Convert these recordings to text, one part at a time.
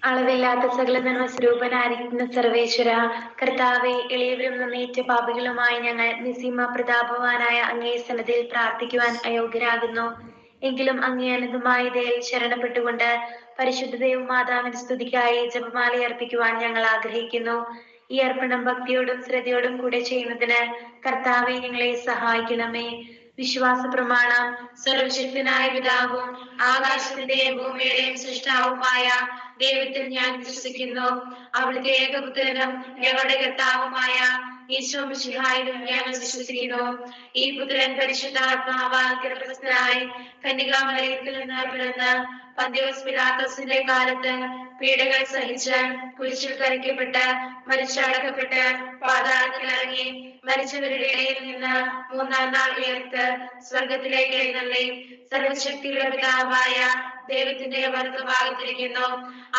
അളവില്ലാത്ത സകല നന്മ സ്വരൂപനായിരിക്കുന്ന സർവേശ്വര കർത്താവെ, എളിയവരും നന്നേറ്റ പാപികളുമായി ഞങ്ങൾ നിസീമ പ്രതാപവാനായ അങ്ങേ സന്നദ്ധയിൽ പ്രാർത്ഥിക്കുവാൻ അയോഗ്യരാകുന്നു. എങ്കിലും അങ്ങേ അനന്തമായ ദയയിൽ ശരണപ്പെട്ടുകൊണ്ട് പരിശുദ്ധ ദേവമാതാവിന്റെ സ്തുതിക്കായി ജപമാല അർപ്പിക്കുവാൻ ഞങ്ങൾ ആഗ്രഹിക്കുന്നു. ഈ അർപ്പണം ഭക്തിയോടും ശ്രദ്ധയോടും കൂടെ ചെയ്യുന്നതിന് കർത്താവെ, ഞങ്ങളെ സഹായിക്കണമേ. വിശ്വാസ പ്രമാണം. സർവശക്തനായ പിതാവും ആകാശത്തിന്റെയും ഭൂമിയുടെയും സൃഷ്ടാവുമായ ദൈവത്തിൽ ഞാൻ വിശ്വസിക്കുന്നു. അവിടുത്തെ ഏകപുത്രനും ഞങ്ങളുടെ കർത്താവുമായ ഈശോ മിശിഹായിലും ഞാൻ വിശ്വസിക്കുന്നു. ഈ പുത്രൻ പരിശുദ്ധാത്മാവാൽ ഗർഭസ്ഥനായി കന്യകാമറിയത്തിൽ നിന്ന് പിറന്ന് പന്തിയോസ് പിലാത്തോസിന്റെ കാലത്ത് പീഡകൾ സഹിച്ച് കുരിശിൽ തറയ്ക്കപ്പെട്ട് മരിച്ചടക്കപ്പെട്ട് പാതാളത്തിൽ ഇറങ്ങി മരിച്ചവരുടെ ഇടയിൽ നിന്ന് മൂന്നാം നാൾ ഉയർത്ത് സ്വർഗത്തിലേക്ക് എഴുന്നള്ളി സർവശക്തിയുടെ പിതാവായ ദൈവത്തിന്റെ വലതുഭാഗത്തിരിക്കുന്നു.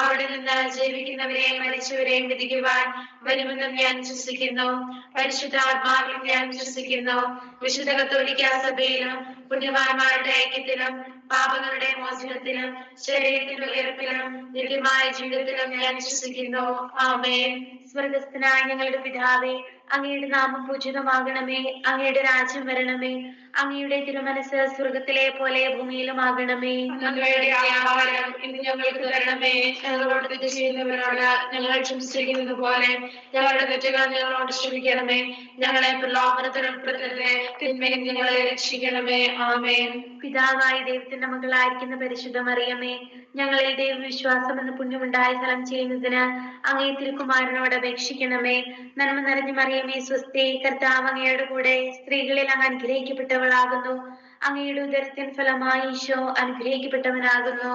അവിടെ നിന്ന് ജീവിക്കുന്നവരെയും മരിച്ചവരെയും വിധിക്കുവാൻ വരുമെന്നും ഞാൻ വിശ്വസിക്കുന്നു. പരിശുദ്ധാത്മാവിലും ഞാൻ വിശ്വസിക്കുന്നു. വിശുദ്ധ കത്തോലിക്കാ സഭയിലും പുണ്യവാന്മാരുടെ ഐക്യത്തിലും പാപങ്ങളുടെ മോചനത്തിലും ശരീരത്തിന്റെ ഉയർപ്പിലും നിത്യമായ ജീവിതത്തിലും ഞാൻ വിശ്വസിക്കുന്നു. ആമേൻ. സ്വർഗസ്ഥനായ ഞങ്ങളുടെ പിതാവേ, അങ്ങയുടെ നാമം പൂജിതമാകണമേ. അങ്ങയുടെ രാജ്യം വരണമേ. അങ്ങയുടെ തിരുമനസ് സ്വർഗത്തിലെ പോലെ ഭൂമിയിലുമാകണമേ. ഞങ്ങളുടെ ആഹാരം ഇന്ന് ഞങ്ങൾക്ക് തരണമേ. ഞങ്ങളോട് തെറ്റ് ചെയ്യുന്നവരോട് ഞങ്ങൾ ക്ഷമിച്ചിരിക്കുന്നത് പോലെ ഞങ്ങളുടെ തെറ്റുകൾ ഞങ്ങളോട് ക്ഷമിക്കണമേ. ഞങ്ങളെ പ്രലോഭനത്തിൽ ഉൾപ്പെടുത്തരുതേ, തിന്മയിൽ ഞങ്ങളെ രക്ഷിക്കണമേ. ആമേൻ. പിതാവായ ദൈവത്തിന്റെ മകളായിരിക്കുന്ന പരിശുദ്ധ മറിയമേ, ഞങ്ങളിൽ ദൈവവിശ്വാസം എന്ന പുണ്യമുണ്ടായ ഫലം ചെയ്യുന്നതിന് അങ്ങേ തിരുക്കുമാരനോട് അപേക്ഷിക്കണമേ. നന്മ നിറഞ്ഞ മറിയമേ, സ്വസ്തി, കർത്താവ് അങ്ങയുടെ കൂടെ സ്ത്രീകളിൽ അങ്ങ് അനുഗ്രഹിക്കപ്പെട്ടവളാകുന്നു. അങ്ങയുടെ ഉദരത്തിൻ ഫലമായി ഈശോ അനുഗ്രഹിക്കപ്പെട്ടവനാകുന്നു.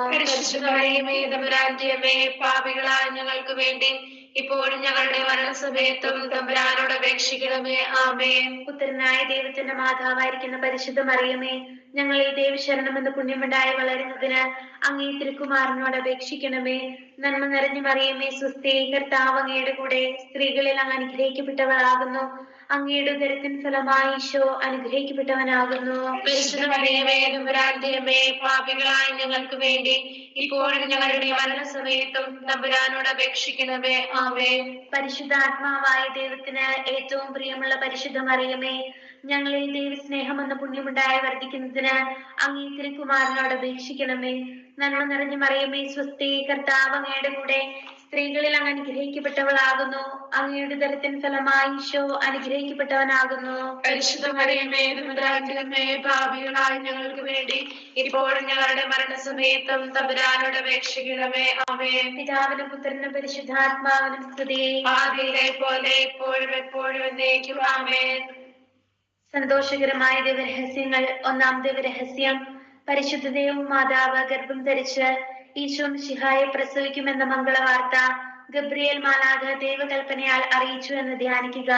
പാപികളായ ഞങ്ങൾക്ക് വേണ്ടി ഇപ്പോഴും ഞങ്ങളുടെ മരണസമയത്തും തമ്പുരാനോട് അപേക്ഷിക്കണമേ. ആമേൻ. പുത്രനായ ദൈവത്തിന്റെ മാതാവായിരിക്കുന്ന പരിശുദ്ധ മറിയമേ, ഞങ്ങളിൽ ദൈവശരണം എന്ന പുണ്യമുണ്ടായി വളരുന്നതിന് അങ്ങേ തിരുക്കുമാരനോട് അപേക്ഷിക്കണമേ. നന്മ നിറഞ്ഞ മറിയമേ, സ്വസ്തി, കർത്താവ് അങ്ങയുടെ കൂടെ സ്ത്രീകളിൽ അങ്ങ് അനുഗ്രഹിക്കപ്പെട്ടവളാകുന്നു. അങ്ങയുടെ ഉദരത്തിൻ ഫലമായി ഈശോ അനുഗ്രഹിക്കപ്പെട്ടവനാകുന്നു. പരിശുദ്ധ മറിയമേ, തമ്പുരാന്റെയമ്മേ, പാപികളായ ഞങ്ങൾക്ക് വേണ്ടി ഇപ്പോഴും ഞങ്ങളുടെ മരണസമയത്തും തമ്പുരാനോട് അപേക്ഷിക്കണമേ. ആമേൻ. പരിശുദ്ധാത്മാവായ ദൈവത്തിന് ഏറ്റവും പ്രിയമുള്ള പരിശുദ്ധ മറിയമേ, ഞങ്ങളിൽ ദൈവസ്നേഹം എന്ന പുണ്യമുണ്ടായി വർദ്ധിക്കുന്നതിന് അങ്ങേ തിരുക്കുമാരനോട് അപേക്ഷിക്കണമേ. നന്മ നിറഞ്ഞ മറിയമേ, സ്വസ്തി, കർത്താവ് അങ്ങയുടെ കൂടെ സ്ത്രീകളിൽ അങ്ങ് അനുഗ്രഹിക്കപ്പെട്ടവളാകുന്നു. അങ്ങയുടെ ഉദരത്തിൻ ഫലമായി ഈശോ അനുഗ്രഹിക്കപ്പെട്ടവനാകുന്നു. പരിശുദ്ധ മറിയമേ, തമ്പുരാന്റെയമ്മേ, പാപികളായ ഞങ്ങൾക്ക് വേണ്ടി ഇപ്പോഴും ഞങ്ങളുടെ മരണസമയത്തും തമ്പുരാനോട് അപേക്ഷിക്കണമേ. ആമേൻ. പിതാവിനും പുത്രനും പരിശുദ്ധാത്മാവിനും സ്തുതി. ആദിയിലെ പോലെ ഇപ്പോഴും എപ്പോഴും എന്നേക്കും. ആമേൻ. സന്തോഷകരമായ ദൈവരഹസ്യങ്ങൾ. ഒന്നാം ദൈവരഹസ്യം, പരിശുദ്ധ ദൈവം മാതാവ് ഗർഭം ധരിച്ച് ഈശോ മിശിഹായെ പ്രസവിക്കുമെന്ന മംഗളവാർത്ത ഗബ്രിയേൽ മാലാഖ ദൈവകൽപ്പനയാൽ അറിയിച്ചു എന്ന് ധ്യാനിക്കുക.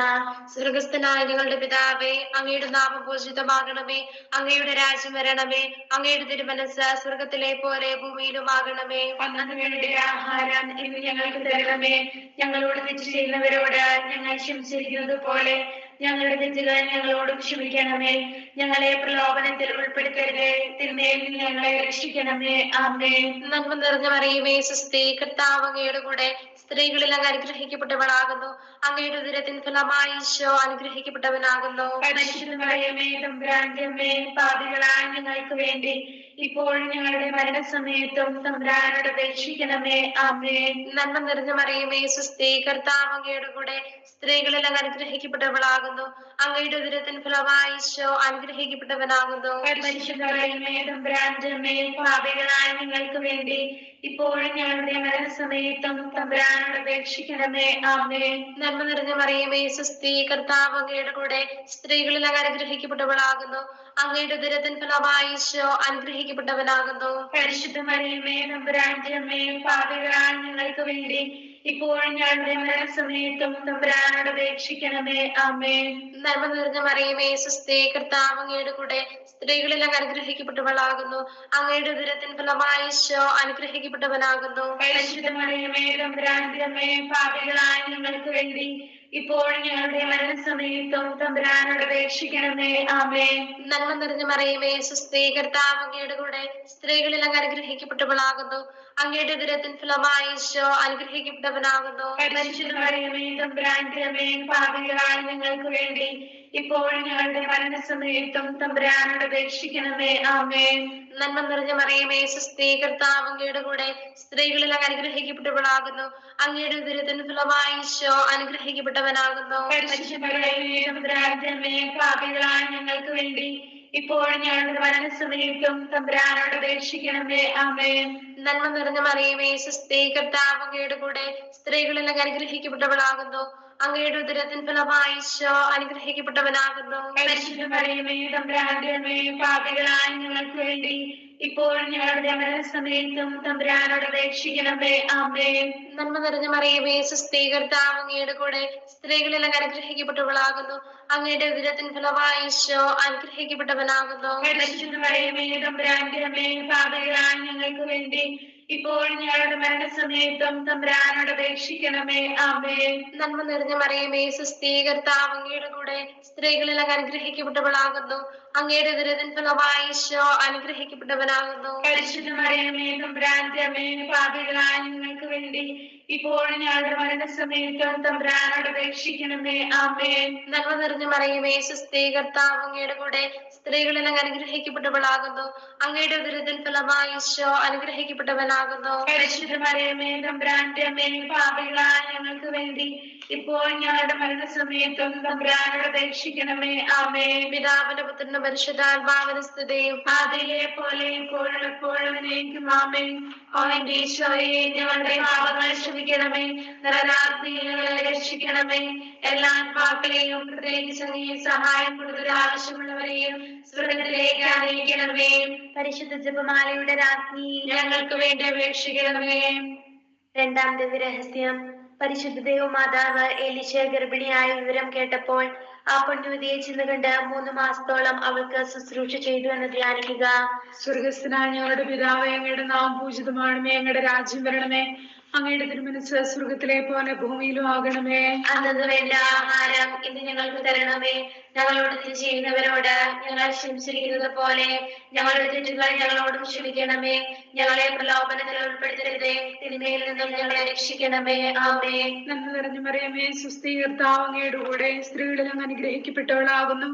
സ്വർഗസ്ഥനായ ഞങ്ങളുടെ പിതാവേ, അങ്ങയുടെ നാമം പൂജിതമാകണമേ. അങ്ങയുടെ രാജ്യം വരണമേ. അങ്ങയുടെ തിരുമനസ് സ്വർഗത്തിലെ പോലെ ഭൂമിയിലുമാകണമേ. അന്നത്തെ ആഹാരം ഇന്ന് ഞങ്ങൾക്ക് തരണമേ. ഞങ്ങളോട് തെറ്റ് ചെയ്യുന്നവരോട് ഞങ്ങൾ ക്ഷമിച്ചിരിക്കുന്നത് പോലെ ഞങ്ങളുടെ തെറ്റുകൾ ഞങ്ങളോടും ക്ഷമിക്കണമേ. ഞങ്ങളെ പ്രലോഭനത്തിൽ ഉൾപ്പെടുത്തരുതേ, തിന്മയിൽ നിന്ന് ഞങ്ങളെ രക്ഷിക്കണമേ. ആമേൻ. നന്മ നിറഞ്ഞ മറിയമേ, സ്വസ്തി, കർത്താവ് അങ്ങയുടെ കൂടെ സ്ത്രീകളിൽ അങ്ങ് അനുഗ്രഹിക്കപ്പെട്ടവളാകുന്നു. അങ്ങയുടെ ഉദരത്തിൻ ഫലമായി ഈശോ അനുഗ്രഹിക്കപ്പെട്ടവനാകുന്നു. പരിശുദ്ധ മറിയമേ, തമ്പുരാന്റെയമ്മേ, പാപികളായ ഞങ്ങൾക്ക് വേണ്ടി ഇപ്പോഴും ഞങ്ങളുടെ മരണസമയത്തും തമ്പുരാനോട് അപേക്ഷിക്കണമേ. ആമേൻ. നന്മ നിറഞ്ഞ മറിയമേ, സ്വസ്തി, കർത്താവ് അങ്ങയുടെ കൂടെ സ്ത്രീകളിൽ അങ്ങ് അനുഗ്രഹിക്കപ്പെട്ടവളാകുന്നു. അങ്ങയുടെ ഉദരത്തിൻ ഫലമായി ഈശോ അനുഗ്രഹിക്കപ്പെട്ടവനാകുന്നു. പരിശുദ്ധ മറിയമേ, തമ്പുരാന്റെയമ്മേ, പാപികളായ ഞങ്ങൾക്ക് വേണ്ടി ഇപ്പോഴും ഞങ്ങളുടെ മരണസമയത്തും തമ്പുരാനോട് അപേക്ഷിക്കണമേ. ആമേൻ. നന്മ നിറഞ്ഞ മറിയമേ, സ്വസ്തി, കർത്താവ് അങ്ങയുടെ കൂടെ സ്ത്രീകളിൽ അങ്ങ് അനുഗ്രഹിക്കപ്പെട്ടവളാകുന്നു. അങ്ങയുടെ ഉദരത്തിൻ ഫലമായി ഈശോ അനുഗ്രഹിക്കപ്പെട്ടവനാകുന്നു. പരിശുദ്ധ മറിയമേ, തമ്പുരാന്റെയമ്മേ, പാപികളായ ഞങ്ങൾക്ക് വേണ്ടി ഇപ്പോഴും ഞങ്ങളുടെ മരണസമയത്തും തമ്പുരാനോട് അപേക്ഷിക്കണമേ. ആമേൻ. നന്മ നിറഞ്ഞ മറിയമേ, സ്വസ്തി, കർത്താവ് അങ്ങയുടെ കൂടെ സ്ത്രീകളിൽ അങ്ങ് അനുഗ്രഹിക്കപ്പെട്ടവളാകുന്നു. അങ്ങയുടെ ഉദരത്തിൻ ഫലമായി ഈശോ അനുഗ്രഹിക്കപ്പെട്ടവനാകുന്നു. പരിശുദ്ധ മറിയമേ, തമ്പുരാന്റെയമ്മേ, പാപികളായ ഞങ്ങൾക്ക് വേണ്ടി ഇപ്പോഴും ഞങ്ങളുടെ മരണസമയത്തും തമ്പുരാനോട് അപേക്ഷിക്കണമേ. ആമേൻ. നന്മ നിറഞ്ഞ മറിയമേ, സ്വസ്തി, കർത്താവ് അങ്ങയുടെ കൂടെ സ്ത്രീകളിൽ അങ്ങ് അനുഗ്രഹിക്കപ്പെട്ടവളാകുന്നു. അങ്ങയുടെ ഉദരത്തിൻ ഫലമായി ഈശോ അനുഗ്രഹിക്കപ്പെട്ടവനാകുന്നു. പരിശുദ്ധ മറിയമേ, തമ്പുരാന്റെ അമ്മേ, പാപികളായ ഞങ്ങൾക്ക് വേണ്ടി ഇപ്പോഴും ഞങ്ങളുടെ മരണസമയത്തും തമ്പുരാനോട് അപേക്ഷിക്കണമേ. ആമേൻ. നന്മ നിറഞ്ഞ മറിയമേ, സ്വസ്തി, കർത്താവ് അങ്ങയുടെ കൂടെ സ്ത്രീകളിൽ അങ്ങ് അനുഗ്രഹിക്കപ്പെട്ടവളാകുന്നു. അങ്ങയുടെ ഉദരത്തിൻ ഫലമായി ഈശോ അനുഗ്രഹിക്കപ്പെട്ടവനാകുന്നു. പരിശുദ്ധ മറിയമേ, തമ്പുരാന്റെ അമ്മേ, പാപികളായ ഞങ്ങൾക്ക് വേണ്ടി ഇപ്പോഴും ഞങ്ങളുടെ മരണസമയത്തും തമ്പുരാനോട് അപേക്ഷിക്കണമേ. ആമേൻ. നന്മ നിറഞ്ഞ മറിയമേ, സ്വസ്തി, കർത്താവ് അങ്ങയുടെ കൂടെ സ്ത്രീകളിൽ അങ്ങ് അനുഗ്രഹിക്കപ്പെട്ടവളാകുന്നു. അങ്ങയുടെ ഉദരത്തിൻ ഫലമായി ഈശോ അനുഗ്രഹിക്കപ്പെട്ടവനാകുന്നു. പരിശുദ്ധ മറിയമേ, തമ്പുരാന്റെ അമ്മേ, പാപികളായ ഞങ്ങൾക്ക് വേണ്ടി ഇപ്പോഴും ഞങ്ങളുടെ മരണസമയത്തും തമ്പുരാനോട് അപേക്ഷിക്കണമേ. ആമേൻ. നന്മ നിറഞ്ഞ മറിയമേ, സ്വസ്തി, കർത്താവ് അങ്ങയുടെ കൂടെ സ്ത്രീകളിൽ അങ്ങ് അനുഗ്രഹിക്കപ്പെട്ടവളാകുന്നു. അങ്ങയുടെ ഉദരത്തിൻ ഫലമായി ഈശോ അനുഗ്രഹിക്കപ്പെട്ടവനാകുന്നു. പരിശുദ്ധ മറിയമേ, തമ്പുരാന്റെ അമ്മേ, പാപികളായ ഞങ്ങൾക്ക് വേണ്ടി ഇപ്പോഴും ഞങ്ങളുടെ മരണസമയത്തും തമ്പുരാനോട് അപേക്ഷിക്കണമേ. ആമേൻ. നന്മ നിറഞ്ഞ മറിയമേ, സ്വസ്തി, കർത്താവ് അങ്ങയുടെ കൂടെ സ്ത്രീകളിൽ അങ്ങ് അനുഗ്രഹിക്കപ്പെട്ടവളാകുന്നു. അങ്ങയുടെ ഉദരത്തിൻ ഫലമായി ഈശോ അനുഗ്രഹിക്കപ്പെട്ടവനാകുന്നു. പരിശുദ്ധ മറിയമേ, തമ്പുരാന്റെ അമ്മേ, പാപികളായ ഞങ്ങൾക്ക് വേണ്ടി ഇപ്പോഴും ഞങ്ങളുടെ മരണസമയത്തും തമ്പുരാനോട് അപേക്ഷിക്കണമേ. ആമേൻ. നന്മ നിറഞ്ഞ മറിയമേ, സ്വസ്തി, കർത്താവ് അങ്ങയുടെ കൂടെ സ്ത്രീകളിൽ അങ്ങ് അനുഗ്രഹിക്കപ്പെട്ടവളാകുന്നു. അങ്ങയുടെ ഉദരത്തിൻ ഫലമായി ഈശോ അനുഗ്രഹിക്കപ്പെട്ടവനാകുന്നു. പരിശുദ്ധ മറിയമേ, തമ്പുരാന്റെ അമ്മേ, പാപികളായ ഞങ്ങൾക്ക് വേണ്ടി ഇപ്പോഴും ഞങ്ങളുടെ മരണസമയത്തും തമ്പുരാനോട് അപേക്ഷിക്കണമേ. ആമേൻ. പിതാവിന്റെ പുത്രന്റെ പരിശുദ്ധാത്മാവിന്റെ സ്തുതിയും ആദിയിലെ പോലെ ഇപ്പോഴും എപ്പോഴും എന്നേക്കും. ആമേൻ. ഓ എന്റെ ഈശോയെ, ഞങ്ങളുടെ പാപങ്ങൾ ക്ഷമിക്കണമേ. നരകാഗ്നിയിൽ ഞങ്ങളെ രക്ഷിക്കണമേ. എല്ലാ ആത്മാക്കളെയും പ്രത്യേകിച്ച് നീ സഹായം കൂടുതൽ ആവശ്യമുള്ളവരെയും സ്വർഗ്ഗത്തിലേക്ക് ആനയിക്കണമേ. പരിശുദ്ധ ജപമാലയുടെ രാജ്ഞി, ഞങ്ങൾക്ക് വേണ്ടി അപേക്ഷിക്കണമേ. രണ്ടാം ദിവ്യരഹസ്യം. പരിശുദ്ധ ദേവമാതാവ് എലീശ ഗർഭിണിയായ വിവരം കേട്ടപ്പോൾ ആ പൊന്നുവതിയെ ചെന്ന് കണ്ട് 3 മാസത്തോളം അവൾക്ക് ശുശ്രൂഷ ചെയ്തു എന്ന് ധ്യാനിക്കുക. സ്വർഗസ്ഥനായ ഞങ്ങളുടെ പിതാവേ, അങ്ങയുടെ നാമം പൂജിതമാണമേ. അങ്ങയുടെ രാജ്യം വരണമേ. അങ്ങയുടെ തിരുമനസ്സ് സ്വർഗത്തിലെ പോലെ ഭൂമിയിലും ആകണമേ. അന്നു വേണ്ട ആഹാരം ഇന്ന് ഞങ്ങൾക്ക് തരണമേ. ഞങ്ങളോട് തെറ്റ് ചെയ്യുന്നവരോട് ഞങ്ങൾ ക്ഷമിച്ചിരിക്കുന്നത് പോലെ ഞങ്ങളുടെ തെറ്റുകൾ ഞങ്ങളോടും ക്ഷമിക്കണമേ. ഞങ്ങളെ പ്രലോഭനത്തിൽ ഉൾപ്പെടുത്തരുതേ, തിന്മയിൽ നിന്നും ഞങ്ങളെ രക്ഷിക്കണമേ. ആമേൻ. നന്മ നിറഞ്ഞ മറിയമേ, സ്വസ്തി, കർത്താവ് അങ്ങയുടെ കൂടെ സ്ത്രീകളിൽ അങ്ങ് അനുഗ്രഹിക്കപ്പെട്ടവളാകുന്നു.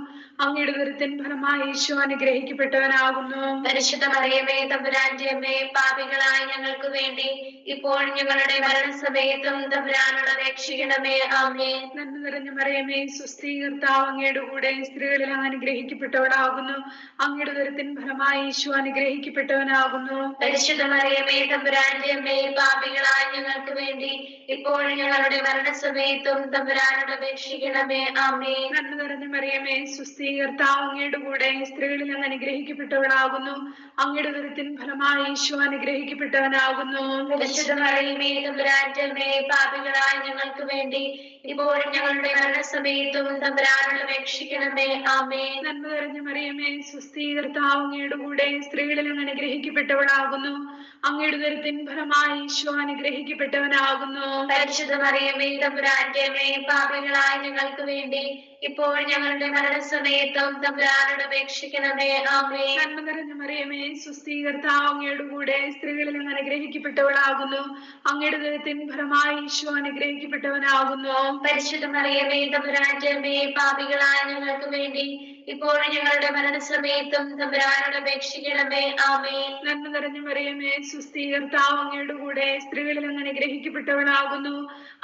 അങ്ങയുടെ ഉദരത്തിൻ ഫലമായി ഈശോ അനുഗ്രഹിക്കപ്പെട്ടവനാകുന്നു. പരിശുദ്ധ മറിയമേ, തമ്പുരാന്റെ അമ്മേ, പാപികളായ ഞങ്ങൾക്ക് വേണ്ടി ഇപ്പോഴും ഞങ്ങളുടെ മരണസമയത്തും തമ്പുരാനോട് അപേക്ഷിക്കണമേ. ആമേൻ. നന്മ നിറഞ്ഞ മറിയമേ, സ്വസ്തി, കർത്താവ് അങ്ങയുടെ കൂടെ സ്ത്രീകളിൽ അങ്ങ് അനുഗ്രഹിക്കപ്പെട്ടവളാകുന്നു. അങ്ങയുടെ ഉദരത്തിൻ ഫലമായി ഈശോ അനുഗ്രഹിക്കപ്പെട്ടവനാകുന്നു. പരിശുദ്ധ മറിയമേ, തമ്പുരാന്റെ അമ്മേ, പാപികളായ ഞങ്ങൾക്ക് വേണ്ടി ഇപ്പോഴും ഞങ്ങളുടെ മരണസമയത്തും തമ്പുരാനോട് അപേക്ഷിക്കണമേ. ആമേൻ. നന്മ നിറഞ്ഞ മറിയമേ, സ്വസ്തി, കർത്താവ് അങ്ങയുടെ കൂടെ സ്ത്രീകളിൽ അങ്ങ് അനുഗ്രഹിക്കപ്പെട്ടവളാകുന്നു. അങ്ങയുടെ ഉദരത്തിൻ ഫലമായി ഈശോ അനുഗ്രഹിക്കപ്പെട്ടവനാകുന്നു. പരിശുദ്ധ മറിയമേ, തമ്പുരാന്റെ അമ്മേ, പാപികളായ ഞങ്ങൾക്ക് വേണ്ടി ഇപ്പോഴും ഞങ്ങളുടെ മരണസമയത്തും തമ്പുരാനോട് അപേക്ഷിക്കണമേ. ആമേൻ. നന്മ നിറഞ്ഞ മറിയമേ, സ്വസ്തി, കർത്താവ് അങ്ങയുടെ കൂടെ സ്ത്രീകളിൽ അങ്ങ് അനുഗ്രഹിക്കപ്പെട്ടവളാകുന്നു. അങ്ങയുടെ ഉദരത്തിൻ ഫലമായി ഈശോ അനുഗ്രഹിക്കപ്പെട്ടവനാകുന്നു. പരിശുദ്ധ മറിയമേ, തമ്പുരാന്റെ അമ്മേ, പാപികളായ ഞങ്ങൾക്ക് വേണ്ടി ഇപ്പോഴും ഞങ്ങളുടെ മരണസമയത്തും തമ്പുരാനോട് അപേക്ഷിക്കണമേ. ആമേൻ. നന്മ നിറഞ്ഞ മറിയമേ, സ്വസ്തി, കർത്താവ് അങ്ങയുടെ കൂടെ സ്ത്രീകളിൽ അങ്ങ് അനുഗ്രഹിക്കപ്പെട്ടവളാകുന്നു. അങ്ങയുടെ ഉദരത്തിൻ ഫലമായി ഈശോ അനുഗ്രഹിക്കപ്പെട്ടവനാകുന്നു. പരിശുദ്ധ മറിയമേ, തമ്പുരാന്റെ അമ്മേ, പാപികളായ ഞങ്ങൾക്ക് വേണ്ടി ഇപ്പോഴും ഞങ്ങളുടെ മരണസമയത്തും തമ്പുരാനോട് അപേക്ഷിക്കണമേ. ആമേൻ. നന്മ നിറഞ്ഞ മറിയമേ, സ്വസ്തി, കർത്താവ് അങ്ങയുടെ കൂടെ സ്ത്രീകളിൽ അങ്ങ് അനുഗ്രഹിക്കപ്പെട്ടവളാകുന്നു.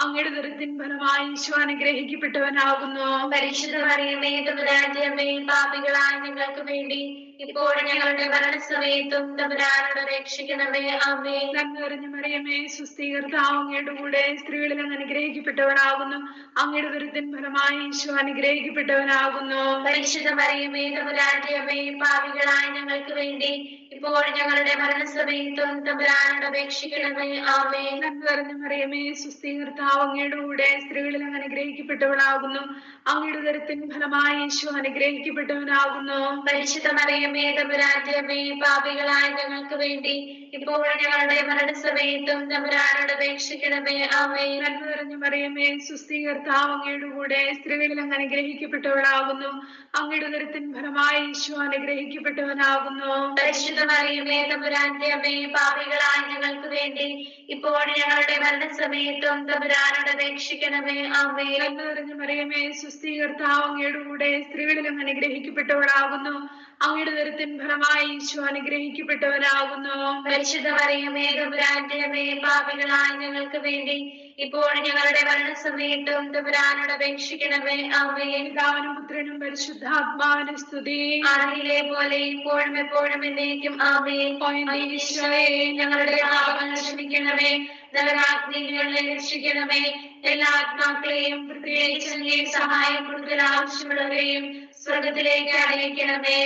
അങ്ങയുടെ ഉദരത്തിൻ ഫലമായി ഈശോ അനുഗ്രഹിക്കപ്പെട്ടവനാകുന്നു. പരിശുദ്ധ മറിയമേ, തമ്പുരാന്റെ അമ്മേ, പാപികളായ ഞങ്ങൾക്ക് വേണ്ടി ഇപ്പോഴും ഞങ്ങളുടെ മരണസമയത്തും തമ്പുരാനോട് അപേക്ഷിക്കണമേ. ആമേൻ. നന്മ നിറഞ്ഞ മറിയമേ, സ്വസ്തി, കർത്താവ് അങ്ങയുടെ കൂടെ സ്ത്രീകളിൽ അങ്ങ് അനുഗ്രഹിക്കപ്പെട്ടവളാകുന്നു. അങ്ങയുടെ ഉദരത്തിൻ ഫലമായി ഈശോ അനുഗ്രഹിക്കപ്പെട്ടവനാകുന്നു. പരിശുദ്ധ മറിയമേ, തമ്പുരാന്റെ അമ്മേ, പാപികളായ ഞങ്ങൾക്ക് വേണ്ടി ഇപ്പോഴും ഞങ്ങളുടെ മരണസമയത്തും തമ്പുരാനോട് അപേക്ഷിക്കണമേ. ആമേൻ. നന്മ നിറഞ്ഞ മറിയമേ, സ്വസ്തി, കർത്താവ് അങ്ങയുടെ കൂടെ സ്ത്രീകളിൽ അങ്ങ് അനുഗ്രഹിക്കപ്പെട്ടവളാകുന്നു. അങ്ങയുടെ ഉദരത്തിൻ ഫലമായി ഈശോ അനുഗ്രഹിക്കപ്പെട്ടവനാകുന്നു. പരിശുദ്ധ മറിയമേ, തമ്പുരാന്റെ അമ്മേ, പാപികളായ ഞങ്ങൾക്ക് വേണ്ടി ഇപ്പോഴും ഞങ്ങളുടെ മരണസമയത്തും തമ്പുരാനോട് അപേക്ഷിക്കണമേ. ആമേൻ. നന്മ നിറഞ്ഞ മറിയമേ, സുസ്ഥി കർത്താവ് അങ്ങയുടെ കൂടെ, സ്ത്രീകളിൽ അങ്ങ് അനുഗ്രഹിക്കപ്പെട്ടവളാകുന്നു. അങ്ങയുടെ ഉദരത്തിൻ ഫലമായി ഈശോ അനുഗ്രഹിക്കപ്പെട്ടവനാകുന്നു. പരിശുദ്ധ മറിയമേ, തമ്പുരാന്റെ അമ്മേ, പാപികളായ ഞങ്ങൾക്ക് വേണ്ടി ഇപ്പോഴും ഞങ്ങളുടെ മരണസമയത്തും തമ്പുരാനോട് അപേക്ഷിക്കണമേ. ആമേൻ. നന്മ നിറഞ്ഞ മറിയമേ, സുസ്ഥി കർത്താവ് അങ്ങയുടെ കൂടെ, സ്ത്രീകളിൽ അങ്ങ് അനുഗ്രഹിക്കപ്പെട്ടവളാകുന്നു. അങ്ങയുടെ ഉദരത്തിൻ ഫലമായി ഈശോ അനുഗ്രഹിക്കപ്പെട്ടവനാകുന്നു. പരിശുദ്ധ മറിയമേ, തമ്പുരാന്റെ അമ്മേ, പാപികളായ ഞങ്ങൾക്ക് വേണ്ടി ഇപ്പോഴും ഞങ്ങളുടെ മരണസമയത്തും തമ്പുരാനോട് അപേക്ഷിക്കണമേ. ആമേൻ. പിതാവിനും പുത്രനും പരിശുദ്ധാത്മാവിനും സ്തുതി. ആദിയിലെ പോലെ ഇപ്പോഴും എപ്പോഴും എന്നേക്കും. ആമേൻ. ഈശോയെ, ഞങ്ങളുടെ പാപങ്ങൾ ക്ഷമിക്കണമേ. നരകാഗ്നികളെ രക്ഷിക്കണമേ. എല്ലാ ആത്മാക്കളെയും പ്രത്യേകിച്ച് അങ്ങേ സഹായം കൂടുതൽ ആവശ്യമുള്ളവരെയും സ്വർഗത്തിലേക്ക് അയക്കണമേ.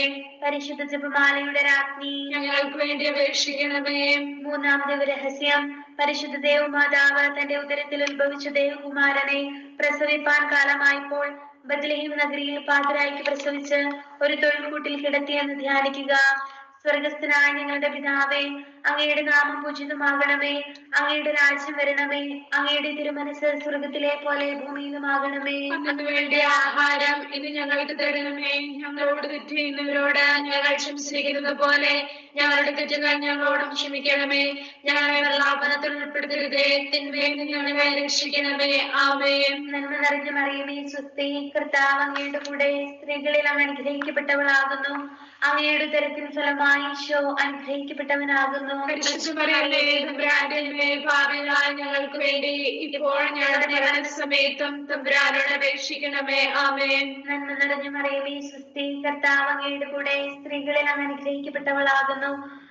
പരിശുദ്ധ ജപമാലയുടെ രാജ്ഞി, ഞങ്ങൾക്ക് വേണ്ടി അപേക്ഷിക്കണമേ. മൂന്നാമത്തെ രഹസ്യം, പരിശുദ്ധ ദേവമാതാവ് തന്റെ ഉദരത്തിൽ ഉത്ഭവിച്ച ദേവകുമാരനെ പ്രസവിപ്പാൻ കാലമായപ്പോൾ ബത്ലഹേം നഗരിയിൽ പാതിരായ്ക്ക് പ്രസവിച്ച് ഒരു തൊഴിൽക്കൂട്ടിൽ കിടത്തിയെന്ന് ധ്യാനിക്കുക. സ്വർഗസ്ഥനായ ഞങ്ങളുടെ പിതാവേ, അങ്ങയുടെ നാമം പൂജിതമാകണമേ. അങ്ങയുടെ രാജ്യം വരണമേ. അങ്ങയുടെ തിരുമനസ് സ്വർഗത്തിലെ പോലെ ഭൂമിയിലുമാകണമേ. അന്നു വേണ്ടിയ ആഹാരം ഇന്ന് ഞങ്ങൾക്ക് തരണമേ. ഞങ്ങളോട് തെറ്റ് ചെയ്യുന്നവരോട് ഞങ്ങൾ ക്ഷമിച്ചിരിക്കുന്നത് പോലെ ഞങ്ങളുടെ തെറ്റുകൾ ഞങ്ങളോടും ക്ഷമിക്കണമേ. ഞങ്ങളെ പ്രലോഭനത്തിൽ ഉൾപ്പെടുത്തരുതേ, തിന്മയിൽ നിന്ന് ഞങ്ങളെ രക്ഷിക്കണമേ. ആമേൻ. നന്മ നിറഞ്ഞ മറിയമേ, സ്വസ്തി, കർത്താവ് അങ്ങയുടെ കൂടെ, സ്ത്രീകളിൽ അങ്ങ് അനുഗ്രഹിക്കപ്പെട്ടവളാകുന്നു. അങ്ങയുടെ ഉദരത്തിൻ ഫലമായി ഈശോ അനുഗ്രഹിക്കപ്പെട്ടവനാകുന്നു. പരിശുദ്ധ മറിയമേ, തമ്പുരാന്റെ അമ്മേ, പാപികളായ ഞങ്ങൾക്ക് വേണ്ടി ഇപ്പോഴും ഞങ്ങളുടെ മരണസമയത്തും തമ്പുരാനോട് അപേക്ഷിക്കണമേ. ആമേൻ. നന്മ നിറഞ്ഞ മറിയമേ, സ്വസ്തി, കർത്താവ് അങ്ങയുടെ കൂടെ, സ്ത്രീകളിൽ അങ്ങ് അനുഗ്രഹിക്കപ്പെട്ടവളാകുന്നു.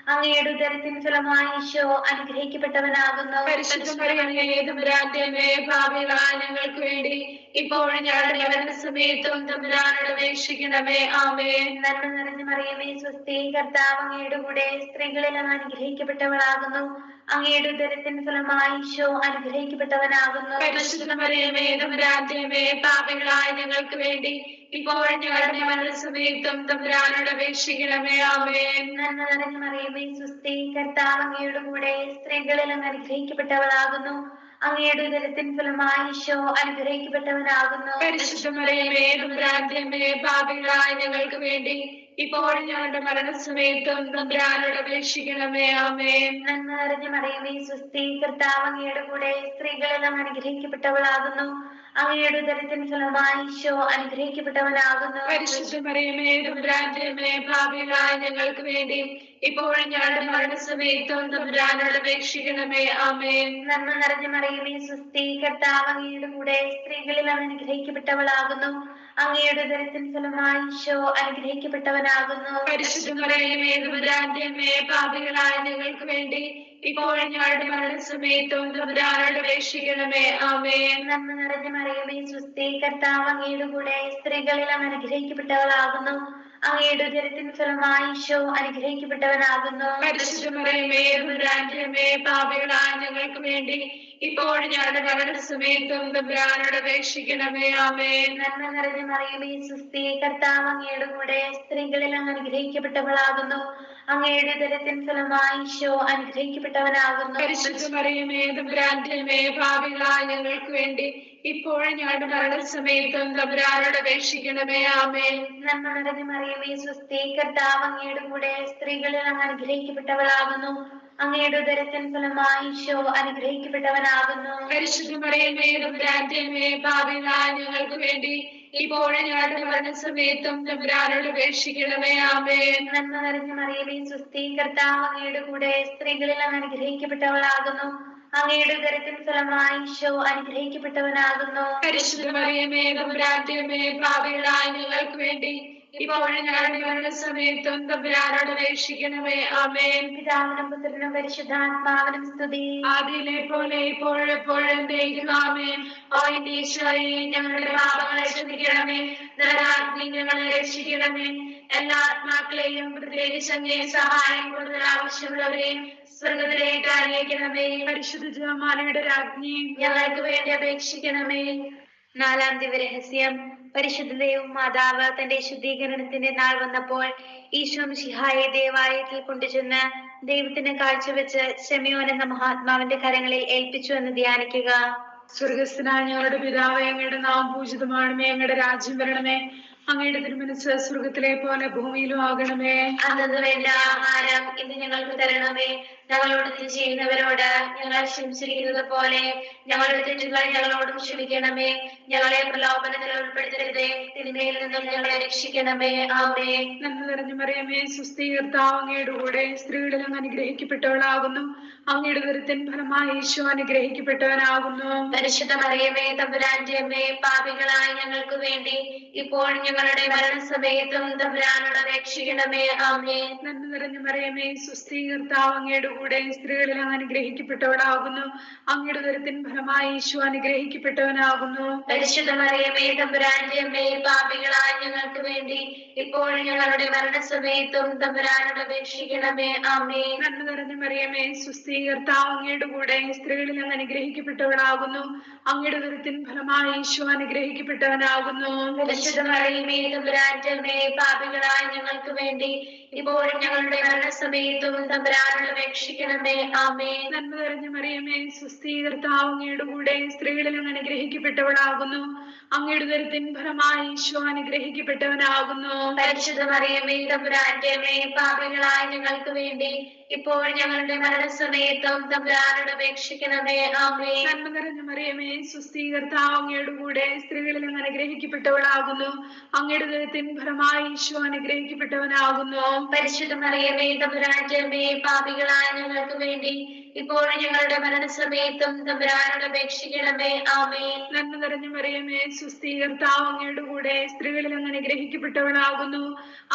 അങ്ങയുടെ ഉദരത്തിൻ ഫലമായി ഈശോ അനുഗ്രഹിക്കപ്പെട്ടവനാകുന്നു. പരിശുദ്ധ മറിയമേ, തമ്പുരാന്റെ അമ്മേ, പാപികളായ ഞങ്ങൾക്ക് വേണ്ടി ഇപ്പോഴും ഞങ്ങളുടെ മരണസമയത്തും തമ്പുരാനോട് അപേക്ഷിക്കണമേ. ആമേൻ. നന്മ നിറഞ്ഞ മറിയമേ, സ്വസ്തി, കർത്താവ് അങ്ങയുടെ കൂടെ, സ്ത്രീകളിൽ അങ്ങ് അനുഗ്രഹിക്കപ്പെട്ടവളാകുന്നു. അങ്ങയുടെ ഉദരത്തിൻ ഫലമായി ഈശോ അനുഗ്രഹിക്കപ്പെട്ടവനാകുന്നു. പരിശുദ്ധ മറിയമേ, തമ്പുരാന്റെ അമ്മേ, പാപികളായ ഞങ്ങൾക്ക് വേണ്ടി ഇപ്പോഴും ഞങ്ങളുടെ മരണസമയത്തും തമ്പുരാനോട് അപേക്ഷിക്കണമേ. ആമേൻ. നന്മ നിറഞ്ഞ മറിയമേ, സ്വസ്തി, കർത്താവ് അങ്ങയുടെ കൂടെ, സ്ത്രീകളിൽ അങ്ങ് അനുഗ്രഹിക്കപ്പെട്ടവളാകുന്നു. അങ്ങയുടെ ഉദരത്തിൻ ഫലമായി ഈശോ അനുഗ്രഹിക്കപ്പെട്ടവനാകുന്നു. പരിശുദ്ധ മറിയമേ, തമ്പുരാന്റെ അമ്മേ, പാപികളായ ഞങ്ങൾക്ക് വേണ്ടി ഇപ്പോഴും ഞങ്ങളുടെ മരണസമയത്തും തമ്പുരാനോട് അപേക്ഷിക്കണമേ. ആമേൻ. നന്മ നിറഞ്ഞ മറിയമേ, സ്വസ്തി, കർത്താവ് അങ്ങയുടെ കൂടെ, സ്ത്രീകളിൽ അങ്ങ് അനുഗ്രഹിക്കപ്പെട്ടവളാകുന്നു. അങ്ങയുടെ ഉദരത്തിൻ ഫലമായി ഈശോ അനുഗ്രഹിക്കപ്പെട്ടവനാകുന്നു. പരിശുദ്ധ മറിയമേ, തമ്പുരാന്റെ അമ്മേ, പാപികളായ ഞങ്ങൾക്ക് വേണ്ടി ഇപ്പോഴും ഞങ്ങളുടെ മരണസമയത്തും തമ്പുരാനോട് അപേക്ഷിക്കണമേ. ആമേൻ. നന്മ നിറഞ്ഞ മറിയമേ, സ്വസ്തി, കർത്താവ് അങ്ങയുടെ കൂടെ, സ്ത്രീകളിൽ അങ്ങ് അനുഗ്രഹിക്കപ്പെട്ടവളാകുന്നു. അങ്ങയുടെ ഉദരത്തിൻ ഫലമായി ഈശോ അനുഗ്രഹിക്കപ്പെട്ടവനാകുന്നു. പരിശുദ്ധ മറിയമേ, തമ്പുരാന്റെ അമ്മേ, പാപികളായ ഞങ്ങൾക്ക് വേണ്ടി ഇപ്പോഴും ഞങ്ങളുടെ മരണസമയത്തും തമ്പുരാനോട് അപേക്ഷിക്കണമേ. ആമേൻ. നന്മ നിറഞ്ഞ മറിയമേ, സ്വസ്തി, കർത്താവ് അങ്ങയുടെ കൂടെ, സ്ത്രീകളിൽ അങ്ങ് അനുഗ്രഹിക്കപ്പെട്ടവളാകുന്നു. അങ്ങയുടെ ഉദരത്തിൻ ഫലമായി ഈശോ അനുഗ്രഹിക്കപ്പെട്ടവനാകുന്നു. പരിശുദ്ധ മറിയമേ, തമ്പുരാന്റെ അമ്മേ, പാപികളായ ഞങ്ങൾക്ക് വേണ്ടി ഇപ്പോഴും ഞങ്ങളുടെ മരണസമയത്തും തമ്പുരാനോട് അപേക്ഷിക്കണമേ. ആമേൻ. നന്മ നിറഞ്ഞ മറിയമേ, സ്വസ്തി, കർത്താവ് അങ്ങയുടെ കൂടെ, സ്ത്രീകളിൽ അങ്ങ് അനുഗ്രഹിക്കപ്പെട്ടവളാകുന്നു. അങ്ങയുടെ ഉദരത്തിൻ ഫലമായി ഈശോ അനുഗ്രഹിക്കപ്പെട്ടവനാകുന്നു. പരിശുദ്ധ മറിയമേ, തമ്പുരാന്റെ അമ്മേ, പാപികളായ ഞങ്ങൾക്ക് വേണ്ടി ഇപ്പോഴും ഞങ്ങളുടെ മരണസമയത്തും തമ്പുരാനോട് അപേക്ഷിക്കണമേ. ആമേൻ. നന്മ നിറഞ്ഞ മറിയമേ, സ്വസ്തി, കർത്താവ് അങ്ങയുടെ കൂടെ, സ്ത്രീകളിൽ അങ്ങ് അനുഗ്രഹിക്കപ്പെട്ടവളാകുന്നു. അങ്ങയുടെ ഉദരത്തിൻ ഫലമായി ഈശോ അനുഗ്രഹിക്കപ്പെട്ടവനാകുന്നു. പരിശുദ്ധ മറിയമേ, തമ്പുരാന്റെ അമ്മേ, പാപികളായ ഞങ്ങൾക്ക് വേണ്ടി ഇപ്പോഴും ഞങ്ങളുടെ മരണസമയത്തും തമ്പുരാനോട് അപേക്ഷിക്കണമേ. ആമേൻ. നന്മ നിറഞ്ഞ മറിയമേ, സ്വസ്തി, കർത്താവ് അങ്ങയുടെ കൂടെ, സ്ത്രീകളിൽ അങ്ങ് അനുഗ്രഹിക്കപ്പെട്ടവളാകുന്നു. അങ്ങയുടെ ഉദരത്തിൻ ഫലമായി ഈശോ അനുഗ്രഹിക്കപ്പെട്ടവനാകുന്നു. പരിശുദ്ധ മറിയമേ, തമ്പുരാന്റെ അമ്മേ, പാപികളായ ഞങ്ങൾക്ക് വേണ്ടി ഇപ്പോഴും ഞങ്ങളുടെ മരണസമയത്തും തമ്പുരാനോട് അപേക്ഷിക്കണമേ. ആമേൻ. പിതാവിനും പുത്രനും പരിശുദ്ധാത്മാവിനും സ്തുതി. ആദിയിലെ പോലെ ഇപ്പോഴും എപ്പോഴും എന്നേക്കും. ആമേൻ. ഓ എന്റെ ഈശോയെ, ഞങ്ങളുടെ പാപങ്ങളെ ക്ഷമിക്കണമേ. നരകാഗ്നി ഞങ്ങളെ രക്ഷിക്കണമേ. എല്ലാ ആത്മാക്കളെയും പ്രത്യേകിച്ച് അങ്ങേ സഹായം കൂടുതൽ ആവശ്യമുള്ളവരെയും സ്വർഗത്തിലേക്ക് അയക്കണമേ. പരിശുദ്ധ ജപമാലയുടെ രാജ്ഞി, ഞങ്ങൾക്ക് വേണ്ടി അപേക്ഷിക്കണമേ. നാലാം ദിവരഹസ്യം, പരിശുദ്ധ ദേവമാതാവ് തന്റെ ശുദ്ധീകരണത്തിന്റെ നാൾ വന്നപ്പോൾ ഈശോ മിശിഹായെ ദേവാലയത്തിൽ കൊണ്ടുചെന്ന് ദൈവത്തിന് കാഴ്ചവെച്ച് ശെമയോൻ എന്ന മഹാത്മാവിന്റെ കരങ്ങളിൽ ഏൽപ്പിച്ചു എന്ന് ധ്യാനിക്കുക. സ്വർഗസ്ഥനായ ഞങ്ങളുടെ പിതാവേ, അങ്ങയുടെ നാമം പൂജിതമാണമേ, അങ്ങയുടെ രാജ്യം വരണമേ, അങ്ങയുടെ തിരുമനസ് സ്വർഗത്തിലെ പോലെ ഭൂമിയിലും ആകണമേ. അന്നു വേണ്ട ആഹാരം ഇന്ന് ഞങ്ങൾക്ക് തരണമേ. ഞങ്ങളോട് തെറ്റ് ചെയ്യുന്നവരോട് ഞങ്ങൾ ക്ഷമിച്ചിരിക്കുന്നത് പോലെ ഞങ്ങളുടെ തെറ്റുകൾ ഞങ്ങളോടും ക്ഷമിക്കണമേ. ഞങ്ങളെ പ്രലോഭനത്തിൽ ഉൾപ്പെടുത്തരുതേ, തിന്മയിൽ നിന്നും ഞങ്ങളെ രക്ഷിക്കണമേ. ആമേ. നന്മ നിറഞ്ഞ മറിയമേ, സ്വസ്തി, കർത്താവ് അങ്ങയുടെ കൂടെ, സ്ത്രീകളിൽ അങ്ങ് അനുഗ്രഹിക്കപ്പെട്ടവളാകുന്നു. അങ്ങയുടെ ഉദരത്തിൻ ഫലമായി ഈശോ അനുഗ്രഹിക്കപ്പെട്ടവനാകുന്നു. പരിശുദ്ധ മറിയമേ, തമ്പുരാന്റെ അമ്മേ, പാപികളായ ഞങ്ങൾക്ക് വേണ്ടി ഇപ്പോൾ ഞങ്ങളുടെ മരണസമയത്തും തമ്പുരാനോട് അപേക്ഷിക്കണമേ. ആമേ. നന്മ നിറഞ്ഞ മറിയമേ, സ്വസ്തി, കർത്താവ് അങ്ങയുടെ കൂടെ, സ്ത്രീകളിൽ അങ്ങ് അനുഗ്രഹിക്കപ്പെട്ടവളാകുന്നു. അങ്ങയുടെ ഉദരത്തിൻ ഫലമായി ഈശോ അനുഗ്രഹിക്കപ്പെട്ടവനാകുന്നു. പരിശുദ്ധ മറിയമേ, തമ്പുരാന്റെ അമ്മേ, പാപികളായ ഞങ്ങൾക്ക് വേണ്ടി ഇപ്പോൾ ഞങ്ങളുടെ മരണസമയത്തും തമ്പുരാനോട് അപേക്ഷിക്കണമേ. ആമേ. നന്മ നിറഞ്ഞ മറിയമേ, സ്വസ്തി, കർത്താവ് അങ്ങയുടെ കൂടെ, സ്ത്രീകളിൽ അങ്ങ് അനുഗ്രഹിക്കപ്പെട്ടവളാകുന്നു. അങ്ങയുടെ ഉദരത്തിൻ ഫലമായി ഈശോ അനുഗ്രഹിക്കപ്പെട്ടവനാകുന്നു. പരിശുദ്ധ മറിയമേ, തമ്പുരാന്റെ അമ്മേ, പാപികളായ ഞങ്ങൾക്ക് വേണ്ടി ഇപ്പോൾ ഞങ്ങളുടെ മരണസമയത്തും തമ്പുരാനോട് അപേക്ഷിക്കണമേ. ആമേ. നന്മ നിറഞ്ഞ മറിയമേ, സ്വസ്തി, കർത്താവ് അങ്ങയുടെ കൂടെ, സ്ത്രീകളിൽ അങ്ങ് അനുഗ്രഹിക്കപ്പെട്ടവളാകുന്നു. അങ്ങയുടെ ഉദരത്തിൻ ഫലമായി ഈശോ അനുഗ്രഹിക്കപ്പെട്ടവനാകുന്നു. പരിശുദ്ധ മറിയമേ, തമ്പുരാന്റെ അമ്മേ, പാപികളായ ഞങ്ങൾക്ക് വേണ്ടി ഇപ്പോൾ ഞങ്ങളുടെ മരണസമയത്തും തമ്പുരാനോട് അപേക്ഷിക്കണമേ. ആമേ. നന്മ നിറഞ്ഞ മറിയമേ, സ്വസ്തി, കർത്താവ് അങ്ങയുടെ കൂടെ, സ്ത്രീകളിൽ അങ്ങ് അനുഗ്രഹിക്കപ്പെട്ടവളാകുന്നു. അങ്ങയുടെ ഉദരത്തിൻ ഫലമായി ഈശോ അനുഗ്രഹിക്കപ്പെട്ടവനാകുന്നു. പരിശുദ്ധ മറിയമേ, തമ്പുരാന്റെ അമ്മേ, പാപികളായ ഞങ്ങൾക്ക് വേണ്ടി ഇപ്പോൾ ഞങ്ങളുടെ മരണസമയത്തും തമ്പുരാനോട് അപേക്ഷിക്കണമേ. ആമേ. നന്മ നിറഞ്ഞ മറിയമേ, സ്വസ്തി, കർത്താവ് അങ്ങയുടെ കൂടെ, സ്ത്രീകളിൽ അങ്ങ് അനുഗ്രഹിക്കപ്പെട്ടവളാകുന്നു.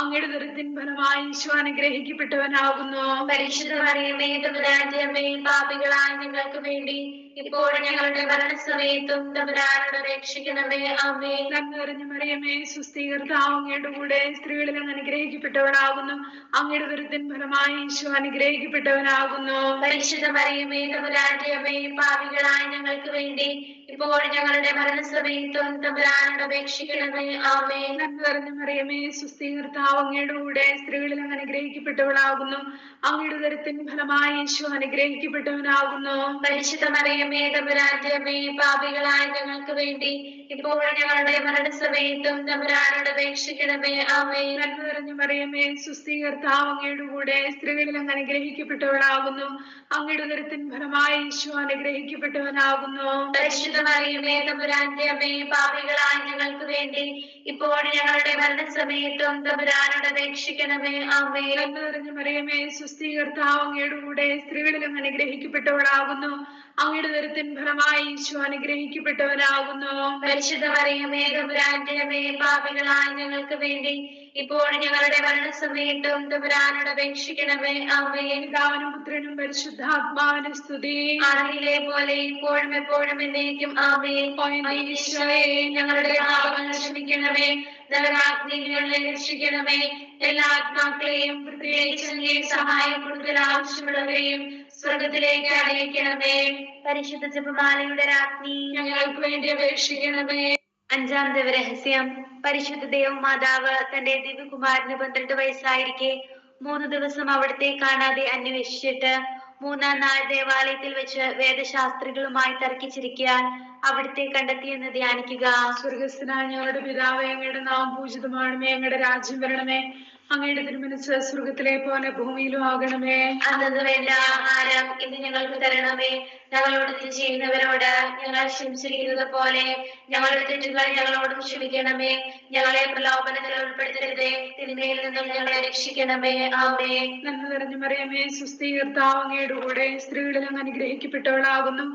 അങ്ങയുടെ ഉദരത്തിൻ ഫലമായി ഈശോ അനുഗ്രഹിക്കപ്പെട്ടവനാകുന്നു. പരിശുദ്ധ മറിയമേ, തമ്പുരാന്റെ അമ്മേ, പാപികളായ ഞങ്ങൾക്ക് വേണ്ടി ഇപ്പോൾ ഞങ്ങളുടെ മരണസമയത്തും തമ്പുരാനോട് അപേക്ഷിക്കണമേ. ആമേ. നന്മ നിറഞ്ഞ മറിയമേ, സ്വസ്തി, കർത്താവ് അങ്ങയുടെ കൂടെ, സ്ത്രീകളിൽ അങ്ങ് അനുഗ്രഹിക്കപ്പെട്ടവളാകുന്നു. അങ്ങയുടെ ഉദരത്തിൻ ഫലമായി ഈശോ അനുഗ്രഹിക്കപ്പെട്ടവനാകുന്നു. പരിശുദ്ധ മറിയമേ, തമ്പുരാന്റെ അമ്മേ, പാപികളായ ഞങ്ങൾക്ക് വേണ്ടി ഇപ്പോൾ ഞങ്ങളുടെ മരണസമയത്തും തമ്പുരാനോട് അപേക്ഷിക്കണമേ. ആമേ. നന്മ നിറഞ്ഞ മറിയമേ, സ്വസ്തി, കർത്താവ് അങ്ങയുടെ കൂടെ, സ്ത്രീകളിൽ അങ്ങ് അനുഗ്രഹിക്കപ്പെട്ടവളാകുന്നു. അങ്ങയുടെ ഉദരത്തിൻ ഫലമായി ഈശോ അനുഗ്രഹിക്കപ്പെട്ടവനാകുന്നു. പരിശുദ്ധ മറിയമേ, തമ്പുരാന്റെ അമ്മേ, പാപികളായ ഞങ്ങൾക്ക് വേണ്ടി ഇപ്പോൾ ഞങ്ങളുടെ മരണസമയത്തും തമ്പുരാനോട് അപേക്ഷിക്കണമേ. ആമേ. നന്മ നിറഞ്ഞ മറിയമേ, സ്വസ്തി, കർത്താവ് അങ്ങയുടെ കൂടെ, സ്ത്രീകളിൽ അങ്ങ് അനുഗ്രഹിക്കപ്പെട്ടവളാകുന്നു. അങ്ങയുടെ ഉദരത്തിൻ ഫലമായി ഈശോ അനുഗ്രഹിക്കപ്പെട്ടവനാകുന്നു. പരിശുദ്ധ മറിയമേ, തമ്പുരാന്റെ അമ്മേ, പാപികളായ ഞങ്ങൾക്ക് വേണ്ടി ഇപ്പോൾ ഞങ്ങളുടെ മരണസമയത്തും തമ്പുരാനോട് അപേക്ഷിക്കണമേ. ആമേ. നന്മ നിറഞ്ഞ മറിയമേ, സ്വസ്തി, കർത്താവ് അങ്ങയുടെ കൂടെ, സ്ത്രീകളിൽ അങ്ങ് അനുഗ്രഹിക്കപ്പെട്ടവളാകുന്നു. അങ്ങയുടെ ഉദരത്തിൻ ഫലമായി ഈശോ അനുഗ്രഹിക്കപ്പെട്ടവനാകുന്നു. പരിശുദ്ധ മറിയമേ, തമ്പുരാന്റെ അമ്മേ, പാപികളായ ഞങ്ങൾക്ക് വേണ്ടി ഇപ്പോൾ ഞങ്ങളുടെ മരണസമയത്തും തമ്പുരാനോട് അപേക്ഷിക്കണമേ. ആമേ. പിതാവിനും പുത്രനും പരിശുദ്ധാത്മാവിനും സ്തുതി. ആദിയിലെ പോലെ ഇപ്പോഴും എപ്പോഴും എന്നേക്കും. ആമേ. ഈശോയെ, ഞങ്ങളുടെ പാപങ്ങൾ ക്ഷമിക്കണമേ. നരകാഗ്നികളെ രക്ഷിക്കണമേ. എല്ലാ ആത്മാക്കളെയും പ്രത്യേകിച്ച് അങ്ങേ സഹായം കൂടുതൽ ആവശ്യമുള്ളവരെയും സ്വർഗത്തിലേക്ക് അയക്കണമേ. പരിശുദ്ധ ജപമാലയുടെ രാജ്ഞി, ഞങ്ങൾക്ക് വേണ്ടി അപേക്ഷിക്കണമേ. അഞ്ചാം ദിവരഹസ്യം. പരിശുദ്ധ ദേവമാതാവ് തന്റെ ദിവ്യകുമാരന് 12 വയസ്സായിരിക്കെ 3 ദിവസം അവിടത്തെ കാണാതെ അന്വേഷിച്ചിട്ട് 3-ാം നാൾ ദേവാലയത്തിൽ വെച്ച് വേദശാസ്ത്രികളുമായി തർക്കിച്ചിരിക്കാൻ അവിടുത്തെ കണ്ടെത്തിയെന്ന് ധ്യാനിക്കുക. സ്വർഗസ്ഥനായ ഞങ്ങളുടെ പിതാവേ, അങ്ങയുടെ നാമം പൂജിതമാണമേ, അങ്ങയുടെ രാജ്യം വരണമേ, അങ്ങയുടെ തിരുമനസ് സ്വർഗത്തിലെ പോലെ ഭൂമിയിലും ആകണമേ. അന്നു വേണ്ട ആഹാരം ഇന്ന് ഞങ്ങൾക്ക് തരണമേ. ഞങ്ങളോട് തെറ്റ് ചെയ്യുന്നവരോട് ഞങ്ങൾ ക്ഷമിച്ചിരിക്കുന്നത് പോലെ ഞങ്ങളുടെ തെറ്റുകൾ ഞങ്ങളോടും ക്ഷമിക്കണമേ. ഞങ്ങളെ പ്രലോഭനത്തിൽ ഉൾപ്പെടുത്തരുതേ, തിന്മയിൽ നിന്നും ഞങ്ങളെ രക്ഷിക്കണമേ. ആമേ. നന്മ നിറഞ്ഞ മറിയമേ, സ്വസ്തി, കർത്താവ് അങ്ങയുടെ കൂടെ, സ്ത്രീകളിൽ അങ്ങ് അനുഗ്രഹിക്കപ്പെട്ടവളാകുന്നു.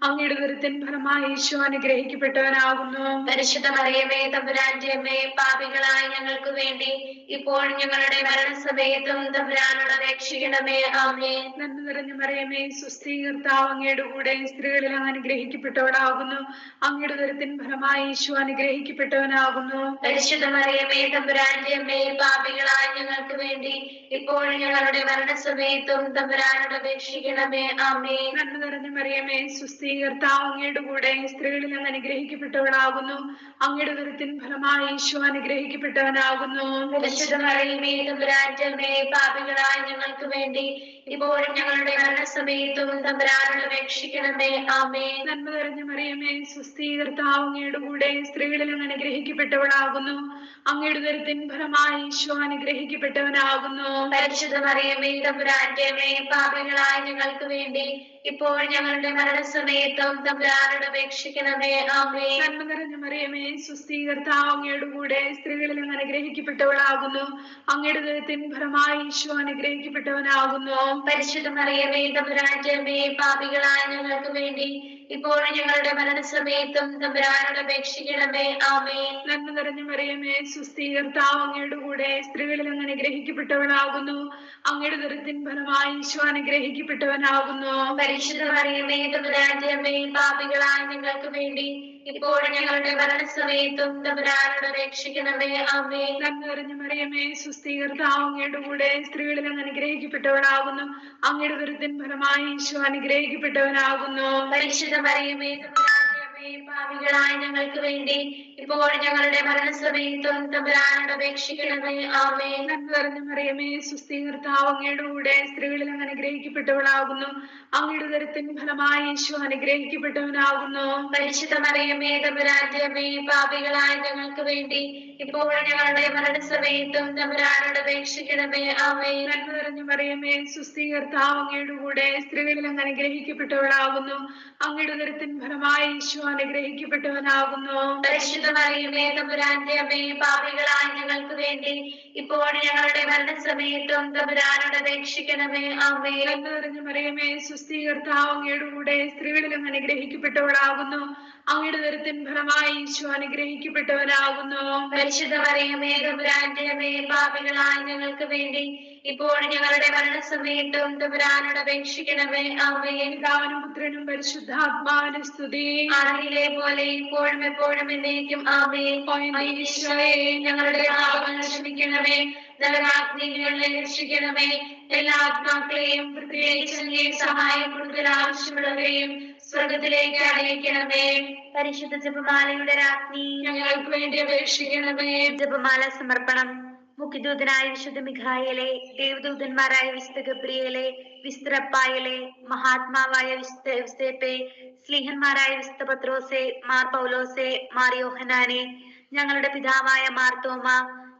അങ്ങയുടെ ഉദരത്തിൻ ഫലമായി ഈശോ അനുഗ്രഹിക്കപ്പെട്ടവനാകുന്നു. പരിശുദ്ധ മറിയമേ, തമ്പുരാന്റെ അമ്മേ, പാപികളായ ഞങ്ങൾക്ക് വേണ്ടി ഇപ്പോൾ ഞങ്ങളുടെ മരണസമയത്തും തമ്പുരാനോട് അപേക്ഷിക്കണമേ. ആമേ. നന്മ നിറഞ്ഞ മറിയമേ, സ്വസ്തി, കർത്താവ് അങ്ങയുടെ കൂടെ, സ്ത്രീകളിൽ അങ്ങ് അനുഗ്രഹിക്കപ്പെട്ടവളാകുന്നു. അങ്ങയുടെ ഉദരത്തിൻ ഫലമായി ഈശോ അനുഗ്രഹിക്കപ്പെട്ടവനാകുന്നു. പരിശുദ്ധ മറിയമേ, തമ്പുരാന്റെ അമ്മേ, പാപികളായ ഞങ്ങൾക്ക് വേണ്ടി ഇപ്പോൾ ഞങ്ങളുടെ മരണസമയത്തും തമ്പുരാനോട് അപേക്ഷിക്കണമേ. ആമേ. നന്മ നിറഞ്ഞ മറിയമേ, സ്വസ്തി, കർത്താവ് അങ്ങയുടെ കൂടെ, സ്ത്രീകളിൽ അങ്ങ് അനുഗ്രഹിക്കപ്പെട്ടവളാകുന്നു. അങ്ങയുടെ ഉദരത്തിൻ ഫലമായി ഈശോ അനുഗ്രഹിക്കപ്പെട്ടവനാകുന്നു. പരിശുദ്ധ മറിയമേ, തമ്പുരാന്റെ അമ്മേ, പാപികളായ ഞങ്ങൾക്ക് വേണ്ടി ഇപ്പോഴും ഞങ്ങളുടെ മരണസമയത്തും തമ്പുരാനോട് അപേക്ഷിക്കണമേ. ആമേൻ. നന്മ നിറഞ്ഞ മറിയമേ, സ്വസ്തി, കർത്താവ് അങ്ങയുടെ കൂടെ, സ്ത്രീകളിൽ അങ്ങ് അനുഗ്രഹിക്കപ്പെട്ടവളാകുന്നു. അങ്ങയുടെ ഉദരത്തിൻ ഫലമായി ഈശോ അനുഗ്രഹിക്കപ്പെട്ടവനാകുന്നു. പരിശുദ്ധ മറിയമേ, തമ്പുരാന്റെ അമ്മേ, പാപികളായ ഞങ്ങൾക്ക് വേണ്ടി ഇപ്പോഴും ഞങ്ങളുടെ മരണസമയത്തും തമ്പുരാനോട് അപേക്ഷിക്കണമേ. ആമേൻ. നന്മ നിറഞ്ഞ മറിയമേ, സ്വസ്തി, കർത്താവ് അങ്ങയുടെ കൂടെ, സ്ത്രീകളിൽ അങ്ങ് അനുഗ്രഹിക്കപ്പെട്ടവളാകുന്നു. അങ്ങയുടെ ഉദരത്തിൻ ഫലമായി ഈശോ അനുഗ്രഹിക്കപ്പെട്ടവനാകുന്നു. പരിശുദ്ധ മറിയമേ, തമ്പുരാന്റെ അമ്മേ, പാപികളായ ഞങ്ങൾക്ക് വേണ്ടി ഇപ്പോഴും ഞങ്ങളുടെ മരണസമയത്തും തമ്പുരാനോട് അപേക്ഷിക്കണമേ. ആമേൻ. നന്മ നിറഞ്ഞ മറിയമേ, സ്വസ്തി, കർത്താവ് അങ്ങയുടെ കൂടെ, സ്ത്രീകളിൽ അങ്ങ് അനുഗ്രഹിക്കപ്പെട്ടവളാകുന്നു. അങ്ങയുടെ ഉദരത്തിൻ ഫലമായി ഈശോ അനുഗ്രഹിക്കപ്പെട്ടവനാകുന്നു. പരിശുദ്ധ മറിയമേ, തമ്പുരാന്റെ അമ്മേ, പാപികളായ ഞങ്ങൾക്ക് വേണ്ടി ഇപ്പോഴും ഞങ്ങളുടെ മരണസമയത്തും തമ്പുരാനോട് അപേക്ഷിക്കണമേ. ആമേൻ. നന്മ നിറഞ്ഞ മറിയമേ, സ്വസ്തി, കർത്താവ് അങ്ങയുടെ കൂടെ, സ്ത്രീകളിൽ അങ്ങ് അനുഗ്രഹിക്കപ്പെട്ടവളാകുന്നു. അങ്ങയുടെ ഉദരത്തിൻ ഫലമായി ഈശോ അനുഗ്രഹിക്കപ്പെട്ടവനാകുന്നു. പരിശുദ്ധ മറിയമേ, തമ്പുരാന്റെ അമ്മേ, പാപികളായ ഞങ്ങൾക്ക് വേണ്ടി ഇപ്പോഴും ഞങ്ങളുടെ മരണസമയത്തും തമ്പുരാനോട് അപേക്ഷിക്കണമേ. ആമേൻ. നന്മ നിറഞ്ഞ മറിയമേ, സ്വസ്തി, കർത്താവ് അങ്ങയുടെ കൂടെ, സ്ത്രീകളിൽ അങ്ങ് അനുഗ്രഹിക്കപ്പെട്ടവളാകുന്നു. അങ്ങയുടെ ഉദരത്തിൻ ഫലമായി ഈശോ അനുഗ്രഹിക്കപ്പെട്ടവനാകുന്നു. പരിശുദ്ധ മറിയമേ, തമ്പുരാന്റെ അമ്മേ, പാപികളായ ഞങ്ങൾക്ക് വേണ്ടി ഇപ്പോഴും ഞങ്ങളുടെ മരണസമയത്തും തമ്പുരാനോട് അപേക്ഷിക്കണമേ. ആമേൻ. നന്മ നിറഞ്ഞ മറിയമേ, സ്വസ്തി, കർത്താവ് അങ്ങയുടെ കൂടെ, സ്ത്രീകളിൽ അങ്ങ് അനുഗ്രഹിക്കപ്പെട്ടവളാകുന്നു. അങ്ങയുടെ ഉദരത്തിൻ ഫലമായി ഈശോ അനുഗ്രഹിക്കപ്പെട്ടവനാകുന്നു. പരിശുദ്ധ മറിയമേ, തമ്പുരാന്റെ അമ്മേ, പാപികളായ ഞങ്ങൾക്ക് വേണ്ടി ഇപ്പോഴും ഞങ്ങളുടെ മരണസമയത്തും തമ്പുരാനോട് അപേക്ഷിക്കണമേ. ആമേൻ. നന്മ നിറഞ്ഞ മറിയമേ, സ്വസ്തി, കർത്താവ് അങ്ങയുടെ കൂടെ, സ്ത്രീകളിൽ അങ്ങ് അനുഗ്രഹിക്കപ്പെട്ടവളാകുന്നു. അങ്ങയുടെ ഉദരത്തിൻ ഫലമായി ഈശോ അനുഗ്രഹിക്കപ്പെട്ടവനാകുന്നു. പരിശുദ്ധ മറിയമേ, തമ്പുരാന്റെ അമ്മേ, പാപികളായ ഞങ്ങൾക്ക് വേണ്ടി ഇപ്പോഴും ഞങ്ങളുടെ മരണസമയത്തും തമ്പുരാനോട് അപേക്ഷിക്കണമേ. ആമേൻ. പിതാവിനും പുത്രനും പരിശുദ്ധാത്മാവിനും സ്തുതി. ആദിയിലെ പോലെ ഇപ്പോഴും എപ്പോഴും എന്നേക്കും. ആമേൻ. ഈശോയെ, ഞങ്ങളുടെ പാപങ്ങൾ ക്ഷമിക്കണമേ, നരകാഗ്നികളെ രക്ഷിക്കണമേ. എല്ലാ ആത്മാക്കളെയും പ്രത്യേകിച്ച് അങ്ങേ സഹായം കൂടുതൽ ആവശ്യമുള്ളവരെയും സ്വർഗത്തിലേക്ക് അയക്കണമേ. പരിശുദ്ധ ജപമാലയുടെ രാജ്ഞി, ഞങ്ങൾക്ക് വേണ്ടി അപേക്ഷിക്കണമേ. ജപമാല സമർപ്പണം. മുഖ്യദൂതനായ വിശുദ്ധ മിഖായേലെ, ദേവദൂതന്മാരായ വിശുദ്ധ ഗബ്രിയേലെ, വിശുദ്ധ റഫായേലെ, മഹാത്മാവായ വിശുദ്ധ യൗസേപ്പേ, സ്ലീഹന്മാരായ വിശുദ്ധ പത്രോസേ, മാർ പൗലോസേ, മാർ യോഹന്നാനെ, ഞങ്ങളുടെ പിതാവായ മാർ തോമ,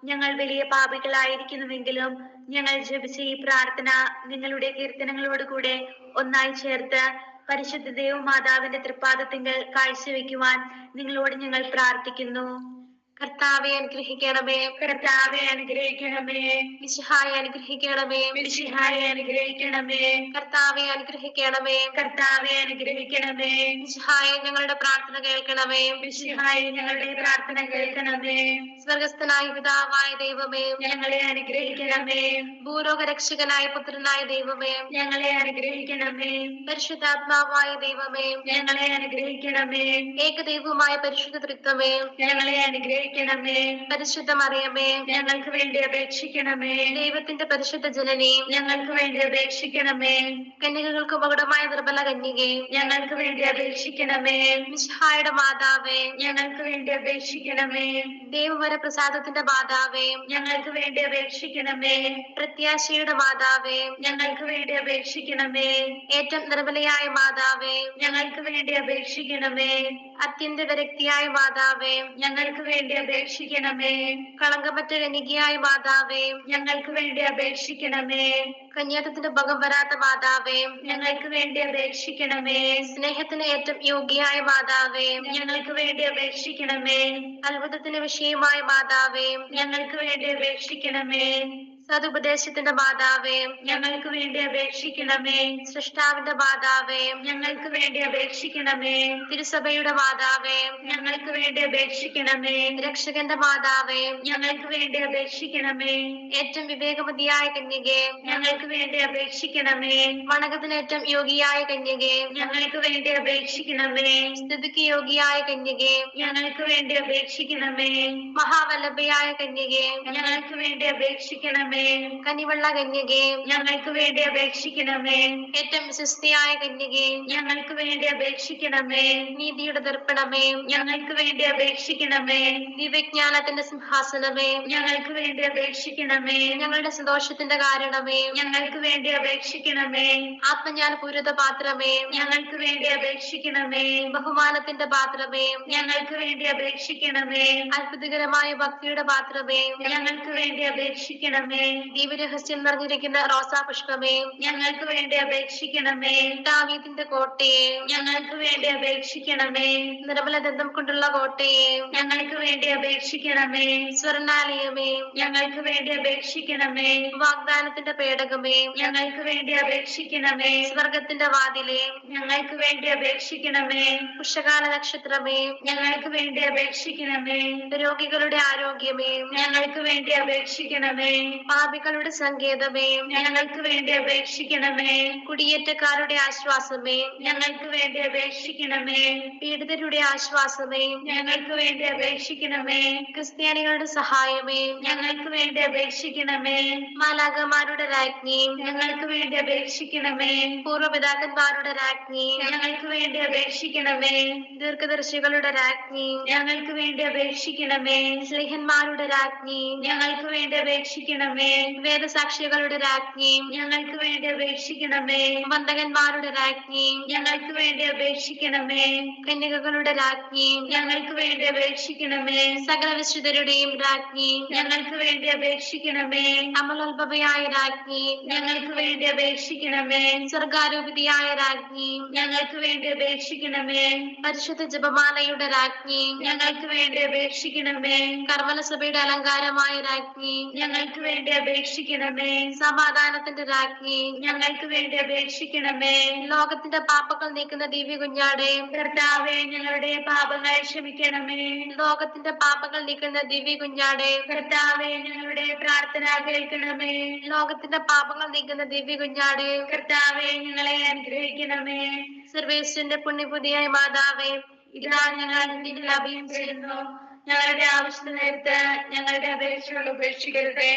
ഞങ്ങൾ വലിയ പാപികളായിരിക്കുന്നുവെങ്കിലും ഞങ്ങൾ ജപിച്ച ഈ പ്രാർത്ഥന നിങ്ങളുടെ കീർത്തനങ്ങളോടുകൂടെ ഒന്നായി ചേർത്ത് പരിശുദ്ധ ദേവമാതാവിന്റെ തൃപ്പാദത്തിങ്കൽ കാഴ്ചവെക്കുവാൻ നിങ്ങളോട് ഞങ്ങൾ പ്രാർത്ഥിക്കുന്നു. കർത്താവെ അനുഗ്രഹിക്കണമേ. കർത്താവെ അനുഗ്രഹിക്കണമേ. മിശിഹായെ അനുഗ്രഹിക്കണമേ. മിശിഹായെ അനുഗ്രഹിക്കണമേ. കർത്താവെ അനുഗ്രഹിക്കണമേ. കർത്താവെ അനുഗ്രഹിക്കണമേ. മിശിഹായെ ഞങ്ങളുടെ പ്രാർത്ഥന കേൾക്കണമേ. മിശിഹായെ ഞങ്ങളുടെ പ്രാർത്ഥന കേൾക്കണമേ. സ്വർഗസ്ഥനായ പിതാവായ ദൈവമേ, ഞങ്ങളെ അനുഗ്രഹിക്കണമേ. ഭൂലോകരക്ഷകനായ പുത്രനായ ദൈവമേ, ഞങ്ങളെ അനുഗ്രഹിക്കണമേ. പരിശുദ്ധാത്മാവായ ദൈവമേ, ഞങ്ങളെ അനുഗ്രഹിക്കണമേ. ഏകദൈവമായ പരിശുദ്ധ തൃത്വമേ, ഞങ്ങളെ അനുഗ്രഹിക്കണമേ. പരിശുദ്ധ മറിയമേ, ഞങ്ങൾക്ക് വേണ്ടി അപേക്ഷിക്കണമേ. ദൈവത്തിന്റെ പരിശുദ്ധ ജനനി, ഞങ്ങൾക്ക് വേണ്ടി അപേക്ഷിക്കണമേ. കന്യകകൾക്ക് മകുടമായ നിർമ്മല കന്യകേ, ഞങ്ങൾക്ക് വേണ്ടി അപേക്ഷിക്കണമേ. മിശിഹായുടെ മാതാവേ, ഞങ്ങൾക്ക് വേണ്ടി അപേക്ഷിക്കണമേ. ദേവവര പ്രസാദത്തിന്റെ മാതാവേ, ഞങ്ങൾക്ക് വേണ്ടി അപേക്ഷിക്കണമേ. പ്രത്യാശയുടെ മാതാവേ, ഞങ്ങൾക്ക് വേണ്ടി അപേക്ഷിക്കണമേ. ഏറ്റവും നിർമ്മലയായ മാതാവേ, ഞങ്ങൾക്ക് വേണ്ടി അപേക്ഷിക്കണമേ. അത്യന്ത വിരക്തിയായ മാതാവേ, ഞങ്ങൾക്ക് വേണ്ടി അപേക്ഷിക്കണമേ. കളങ്കമറ്റ കന്യകയായ മാതാവേ, ഞങ്ങൾക്ക് വേണ്ടി അപേക്ഷിക്കണമേ. കന്യാത്തത്തിന്റെ ഭംഗം വരാത്ത മാതാവേ, ഞങ്ങൾക്ക് വേണ്ടി അപേക്ഷിക്കണമേ. സ്നേഹത്തിന് ഏറ്റവും യോഗ്യയായ മാതാവേ, ഞങ്ങൾക്ക് വേണ്ടി അപേക്ഷിക്കണമേ. അത്ഭുതത്തിന് വിഷയമായ മാതാവേ, ഞങ്ങൾക്ക് വേണ്ടി അപേക്ഷിക്കണമേ. സതുപദേശത്തിന്റെ മാതാവേ, ഞങ്ങൾക്ക് വേണ്ടി അപേക്ഷിക്കണമേ. സൃഷ്ടാവിന്റെ മാതാവേ, ഞങ്ങൾക്ക് വേണ്ടി അപേക്ഷിക്കണമേ. തിരുസഭയുടെ മാതാവേ, ഞങ്ങൾക്ക് വേണ്ടി അപേക്ഷിക്കണമേ. രക്ഷകന്റെ മാതാവേ, ഞങ്ങൾക്ക് വേണ്ടി അപേക്ഷിക്കണമേ. ഏറ്റവും വിവേകവതിയായ കന്യകേ, ഞങ്ങൾക്ക് വേണ്ടി അപേക്ഷിക്കണമേ. വണക്കത്തിന് ഏറ്റവും യോഗ്യയായ കന്യകേ, ഞങ്ങൾക്ക് വേണ്ടി അപേക്ഷിക്കണമേ. സ്തുതിക്ക് യോഗ്യയായ കന്യകേ, ഞങ്ങൾക്ക് വേണ്ടി അപേക്ഷിക്കണമേ. മഹാവല്ലഭയായ കന്യകേ, ഞങ്ങൾക്ക് വേണ്ടി അപേക്ഷിക്കണമേ. അപേക്ഷിക്കണമേ. കനിവുള്ള കന്യകേ, ഞങ്ങൾക്ക് വേണ്ടി അപേക്ഷിക്കണമേ. ഏറ്റവും വിശ്വസ്തയായ കന്യകേ, ഞങ്ങൾക്ക് വേണ്ടി അപേക്ഷിക്കണമേ. നീതിയുടെ ദർപ്പണമേ, ഞങ്ങൾക്ക് വേണ്ടി അപേക്ഷിക്കണമേ. ദിവ്യജ്ഞാനത്തിന്റെ സിംഹാസനമേ, ഞങ്ങൾക്ക് വേണ്ടി അപേക്ഷിക്കണമേ. ഞങ്ങളുടെ സന്തോഷത്തിന്റെ കാരണമേ, ഞങ്ങൾക്ക് വേണ്ടി അപേക്ഷിക്കണമേ. ആത്മജ്ഞാന പൂരിത പാത്രമേ, ഞങ്ങൾക്ക് വേണ്ടി അപേക്ഷിക്കണമേ. ബഹുമാനത്തിന്റെ പാത്രമേ, ഞങ്ങൾക്ക് വേണ്ടി അപേക്ഷിക്കണമേ. അത്ഭുതകരമായ ഭക്തിയുടെ പാത്രമേ, ഞങ്ങൾക്ക് വേണ്ടി അപേക്ഷിക്കണമേ. ദിവ്യരഹസ്യം നിറഞ്ഞിരിക്കുന്ന റോസാ പുഷ്പമേ, ഞങ്ങൾക്ക് വേണ്ടി അപേക്ഷിക്കണമേ. ദാവീദിന്റെ കോട്ടയെ, ഞങ്ങൾക്ക് വേണ്ടി അപേക്ഷിക്കണമേ. നിർമ്മല ദന്തം കൊണ്ടുള്ള കോട്ടയെ, ഞങ്ങൾക്ക് വേണ്ടി അപേക്ഷിക്കണമേ. സ്വർണാലയമേ, ഞങ്ങൾക്ക് വേണ്ടി അപേക്ഷിക്കണമേ. വാഗ്ദാനത്തിന്റെ പേടകമേ, ഞങ്ങൾക്ക് വേണ്ടി അപേക്ഷിക്കണമേ. സ്വർഗത്തിന്റെ വാതിലേ, ഞങ്ങൾക്ക് വേണ്ടി അപേക്ഷിക്കണമേ. ഉഷകാല നക്ഷത്രമേ, ഞങ്ങൾക്ക് വേണ്ടി അപേക്ഷിക്കണമേ. രോഗികളുടെ ആരോഗ്യമേ, ഞങ്ങൾക്ക് വേണ്ടി അപേക്ഷിക്കണമേ. പാപികളുടെ സങ്കേതമേ, ഞങ്ങൾക്ക് വേണ്ടി അപേക്ഷിക്കണമേ. കുടിയേറ്റക്കാരുടെ ആശ്വാസമേ, ഞങ്ങൾക്ക് വേണ്ടി അപേക്ഷിക്കണമേ. പീഡിതരുടെ ആശ്വാസമേ, ഞങ്ങൾക്ക് വേണ്ടി അപേക്ഷിക്കണമേ. ക്രിസ്ത്യാനികളുടെ സഹായമേ, ഞങ്ങൾക്ക് വേണ്ടി അപേക്ഷിക്കണമേ. മാലാഖമാരുടെ രാജ്ഞി, ഞങ്ങൾക്ക് വേണ്ടി അപേക്ഷിക്കണമേ. പൂർവ്വപിതാക്കന്മാരുടെ രാജ്ഞി, ഞങ്ങൾക്ക് വേണ്ടി അപേക്ഷിക്കണമേ. ദീർഘദർശികളുടെ രാജ്ഞി, ഞങ്ങൾക്ക് വേണ്ടി അപേക്ഷിക്കണമേ. സ്ലേഹന്മാരുടെ രാജ്ഞി, ഞങ്ങൾക്ക് വേണ്ടി അപേക്ഷിക്കണമേ. വേദസാക്ഷികളുടെ രാജ്ഞി, ഞങ്ങൾക്ക് വേണ്ടി അപേക്ഷിക്കണമേ. വന്ദകന്മാരുടെ രാജ്ഞി, ഞങ്ങൾക്ക് വേണ്ടി അപേക്ഷിക്കണമേ. കന്യകകളുടെ രാജ്ഞി, ഞങ്ങൾക്ക് വേണ്ടി അപേക്ഷിക്കണമേ. സകല വിശുദ്ധരുടെയും രാജ്ഞി, ഞങ്ങൾക്ക് വേണ്ടി അപേക്ഷിക്കണമേ. അമലോത്ഭവയായ രാജ്ഞി, ഞങ്ങൾക്ക് വേണ്ടി അപേക്ഷിക്കണമേ. സ്വർഗാരൂപിതയായ രാജ്ഞി, ഞങ്ങൾക്ക് വേണ്ടി അപേക്ഷിക്കണമേ. പരിശുദ്ധ ജപമാലയുടെ രാജ്ഞി, ഞങ്ങൾക്ക് വേണ്ടി അപേക്ഷിക്കണമേ. കർമ്മലസഭയുടെ അലങ്കാരമായ രാജ്ഞി, ഞങ്ങൾക്ക് വേണ്ടി അപേക്ഷിക്കണമേ. സമാധാനത്തിന്റെ രാജ്ഞി, ഞങ്ങൾക്ക് വേണ്ടി അപേക്ഷിക്കണമേ. ലോകത്തിന്റെ പാപങ്ങൾ നീക്കുന്ന ദിവ്യ കുഞ്ഞാടെ, കർത്താവേ, ഞങ്ങളുടെ പാപങ്ങൾ ക്ഷമിക്കണമേ. ലോകത്തിന്റെ പാപങ്ങൾ നീക്കുന്ന ദിവ്യ കുഞ്ഞാടെ, കർത്താവേ, ഞങ്ങളുടെ പ്രാർത്ഥന കേൾക്കണമേ. ലോകത്തിന്റെ പാപങ്ങൾ നീക്കുന്ന ദിവ്യ കുഞ്ഞാടെ, കർത്താവേ, ഞങ്ങളെ അനുഗ്രഹിക്കണമേ. സർവേശ്വരന്റെ പുണ്യപുതിയായ മാതാവേ, ഇതാ ഞങ്ങൾ നിന്നിൽ അഭയം തേടുന്നു. ഞങ്ങളുടെ ആവശ്യ നേരത്ത് ഞങ്ങളുടെ അപേക്ഷകൾ ഉപേക്ഷിക്കരുതേ.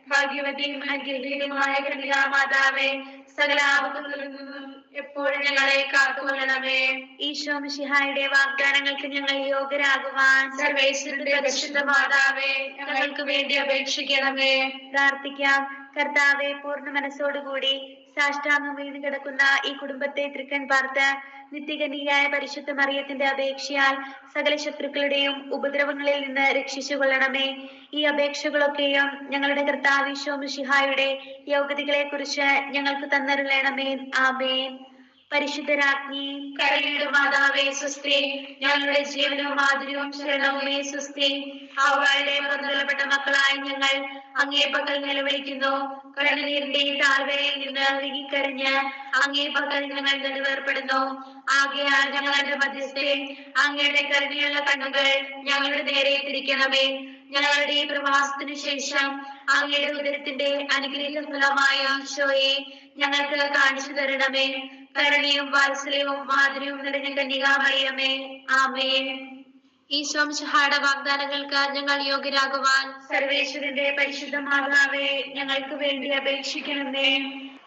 ഭാഗ്യവതിയും അനുഗ്രഹീതയുമായ കന്യകാമാതാവേ, സകല ആപത്തുകളിൽ നിന്നും എപ്പോഴും ഞങ്ങളെ കാത്തുകൊള്ളണമേ. ഈശോ മിശിഹായുടെ വാഗ്ദാനങ്ങൾക്ക് ഞങ്ങൾ യോഗ്യരാകുവാൻ സർവേശ്വരന്റെ പരിശുദ്ധ മാതാവേ, ഞങ്ങൾക്ക് വേണ്ടി അപേക്ഷിക്കണമേ. പ്രാർത്ഥിക്കാം. കർത്താവെ, പൂർണ്ണ മനസ്സോടുകൂടി സാഷ്ടാംഗം വീണ് കിടക്കുന്ന ഈ കുടുംബത്തെ തൃക്കൺ പാർത്ത് നിത്യകന്യയായ പരിശുദ്ധ മറിയത്തിന്റെ അപേക്ഷയാൽ സകല ശത്രുക്കളുടെയും ഉപദ്രവങ്ങളിൽ നിന്ന് രക്ഷിച്ചു കൊള്ളണമേ. ഈ അപേക്ഷകളൊക്കെയും ഞങ്ങളുടെ കർത്താവ് ഈശോ മിശിഹായുടെ യോഗ്യതകളെ കുറിച്ച് ഞങ്ങൾക്ക് തന്നരുളണമേ. ആമേൻ. പരിശുദ്ധരാജ്ഞി, കരുണയുടെ മാതാവേ, സ്വസ്തി. ഞങ്ങളുടെ ജീവനവും മാധുര്യവും ശരണവുമേ, സ്വസ്തി. അവളുടെ പുറന്തള്ളപ്പെട്ട മക്കളായി ഞങ്ങൾ അങ്ങേ പക്കൽ നിലവിളിക്കുന്നു. കണ്ണുനീരിന്റെ താഴ്വരയിൽ നിന്ന് ഒഴുകിക്കരഞ്ഞ് അങ്ങേ പക്കൽ ഞങ്ങൾ നെടുവേർപ്പെടുന്നു. ആകയാൽ ഞങ്ങളുടെ മധ്യസ്ഥെ അങ്ങയുടെ കരുണയുള്ള കണ്ണുകൾ ഞങ്ങളുടെ നേരെ തിരിക്കണമേ. ഞങ്ങളുടെ ഈ പ്രവാസത്തിനു ശേഷം അങ്ങയുടെ ഉദരത്തിന്റെ അനുഗ്രഹീത ഫലമായ ഈശോയെ ഞങ്ങൾക്ക് കാണിച്ചു തരണമേ. കരുണയും വാത്സല്യവും മാധുര്യവും നിറഞ്ഞ കന്യകാമറിയമേ, ആമേൻ. ഈശോ മിശിഹായുടെ വാഗ്ദാനങ്ങൾക്ക് ഞങ്ങൾ യോഗ്യരാകുവാൻ സർവേശ്വരന്റെ പരിശുദ്ധ മാതാവേ, ഞങ്ങൾക്ക് വേണ്ടി അപേക്ഷിക്കണമേ.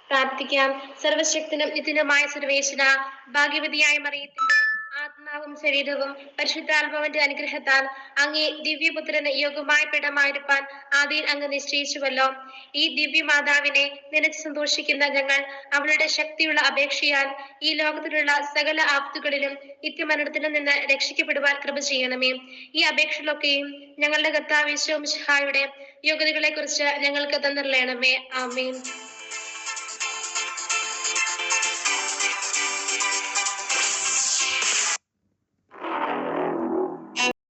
പ്രാർത്ഥിക്കാം. സർവശക്തനും നിത്യനുമായ സർവേശ്വര, ഭാഗ്യവതിയായ മറിയത്തിന്റെ ആത്മാവും ശരീരവും പരിശുദ്ധാത്മാവിന്റെ അനുഗ്രഹത്താൽ അങ്ങേ ദിവ്യപുത്രന് യോഗ്യമായ പിടമായിരിക്കാൻ ആദ്യം അങ്ങ് നിശ്ചയിച്ചുവല്ലോ. ഈ ദിവ്യമാതാവിനെ നനച്ച് സന്തോഷിക്കുന്ന ഞങ്ങൾ അവളുടെ ശക്തിയുള്ള അപേക്ഷയാൽ ഈ ലോകത്തിലുള്ള സകല ആപത്തുകളിലും നിത്യമരണത്തിലും നിന്ന് രക്ഷിക്കപ്പെടുവാൻ കൃപ ചെയ്യണമേ. ഈ അപേക്ഷകളൊക്കെയും ഞങ്ങളുടെ കർത്താവ് യേശു മിശിഹായുടെ യോഗ്യതകളെ കുറിച്ച് ഞങ്ങൾക്ക് തന്നിരണമേ. ആമേൻ.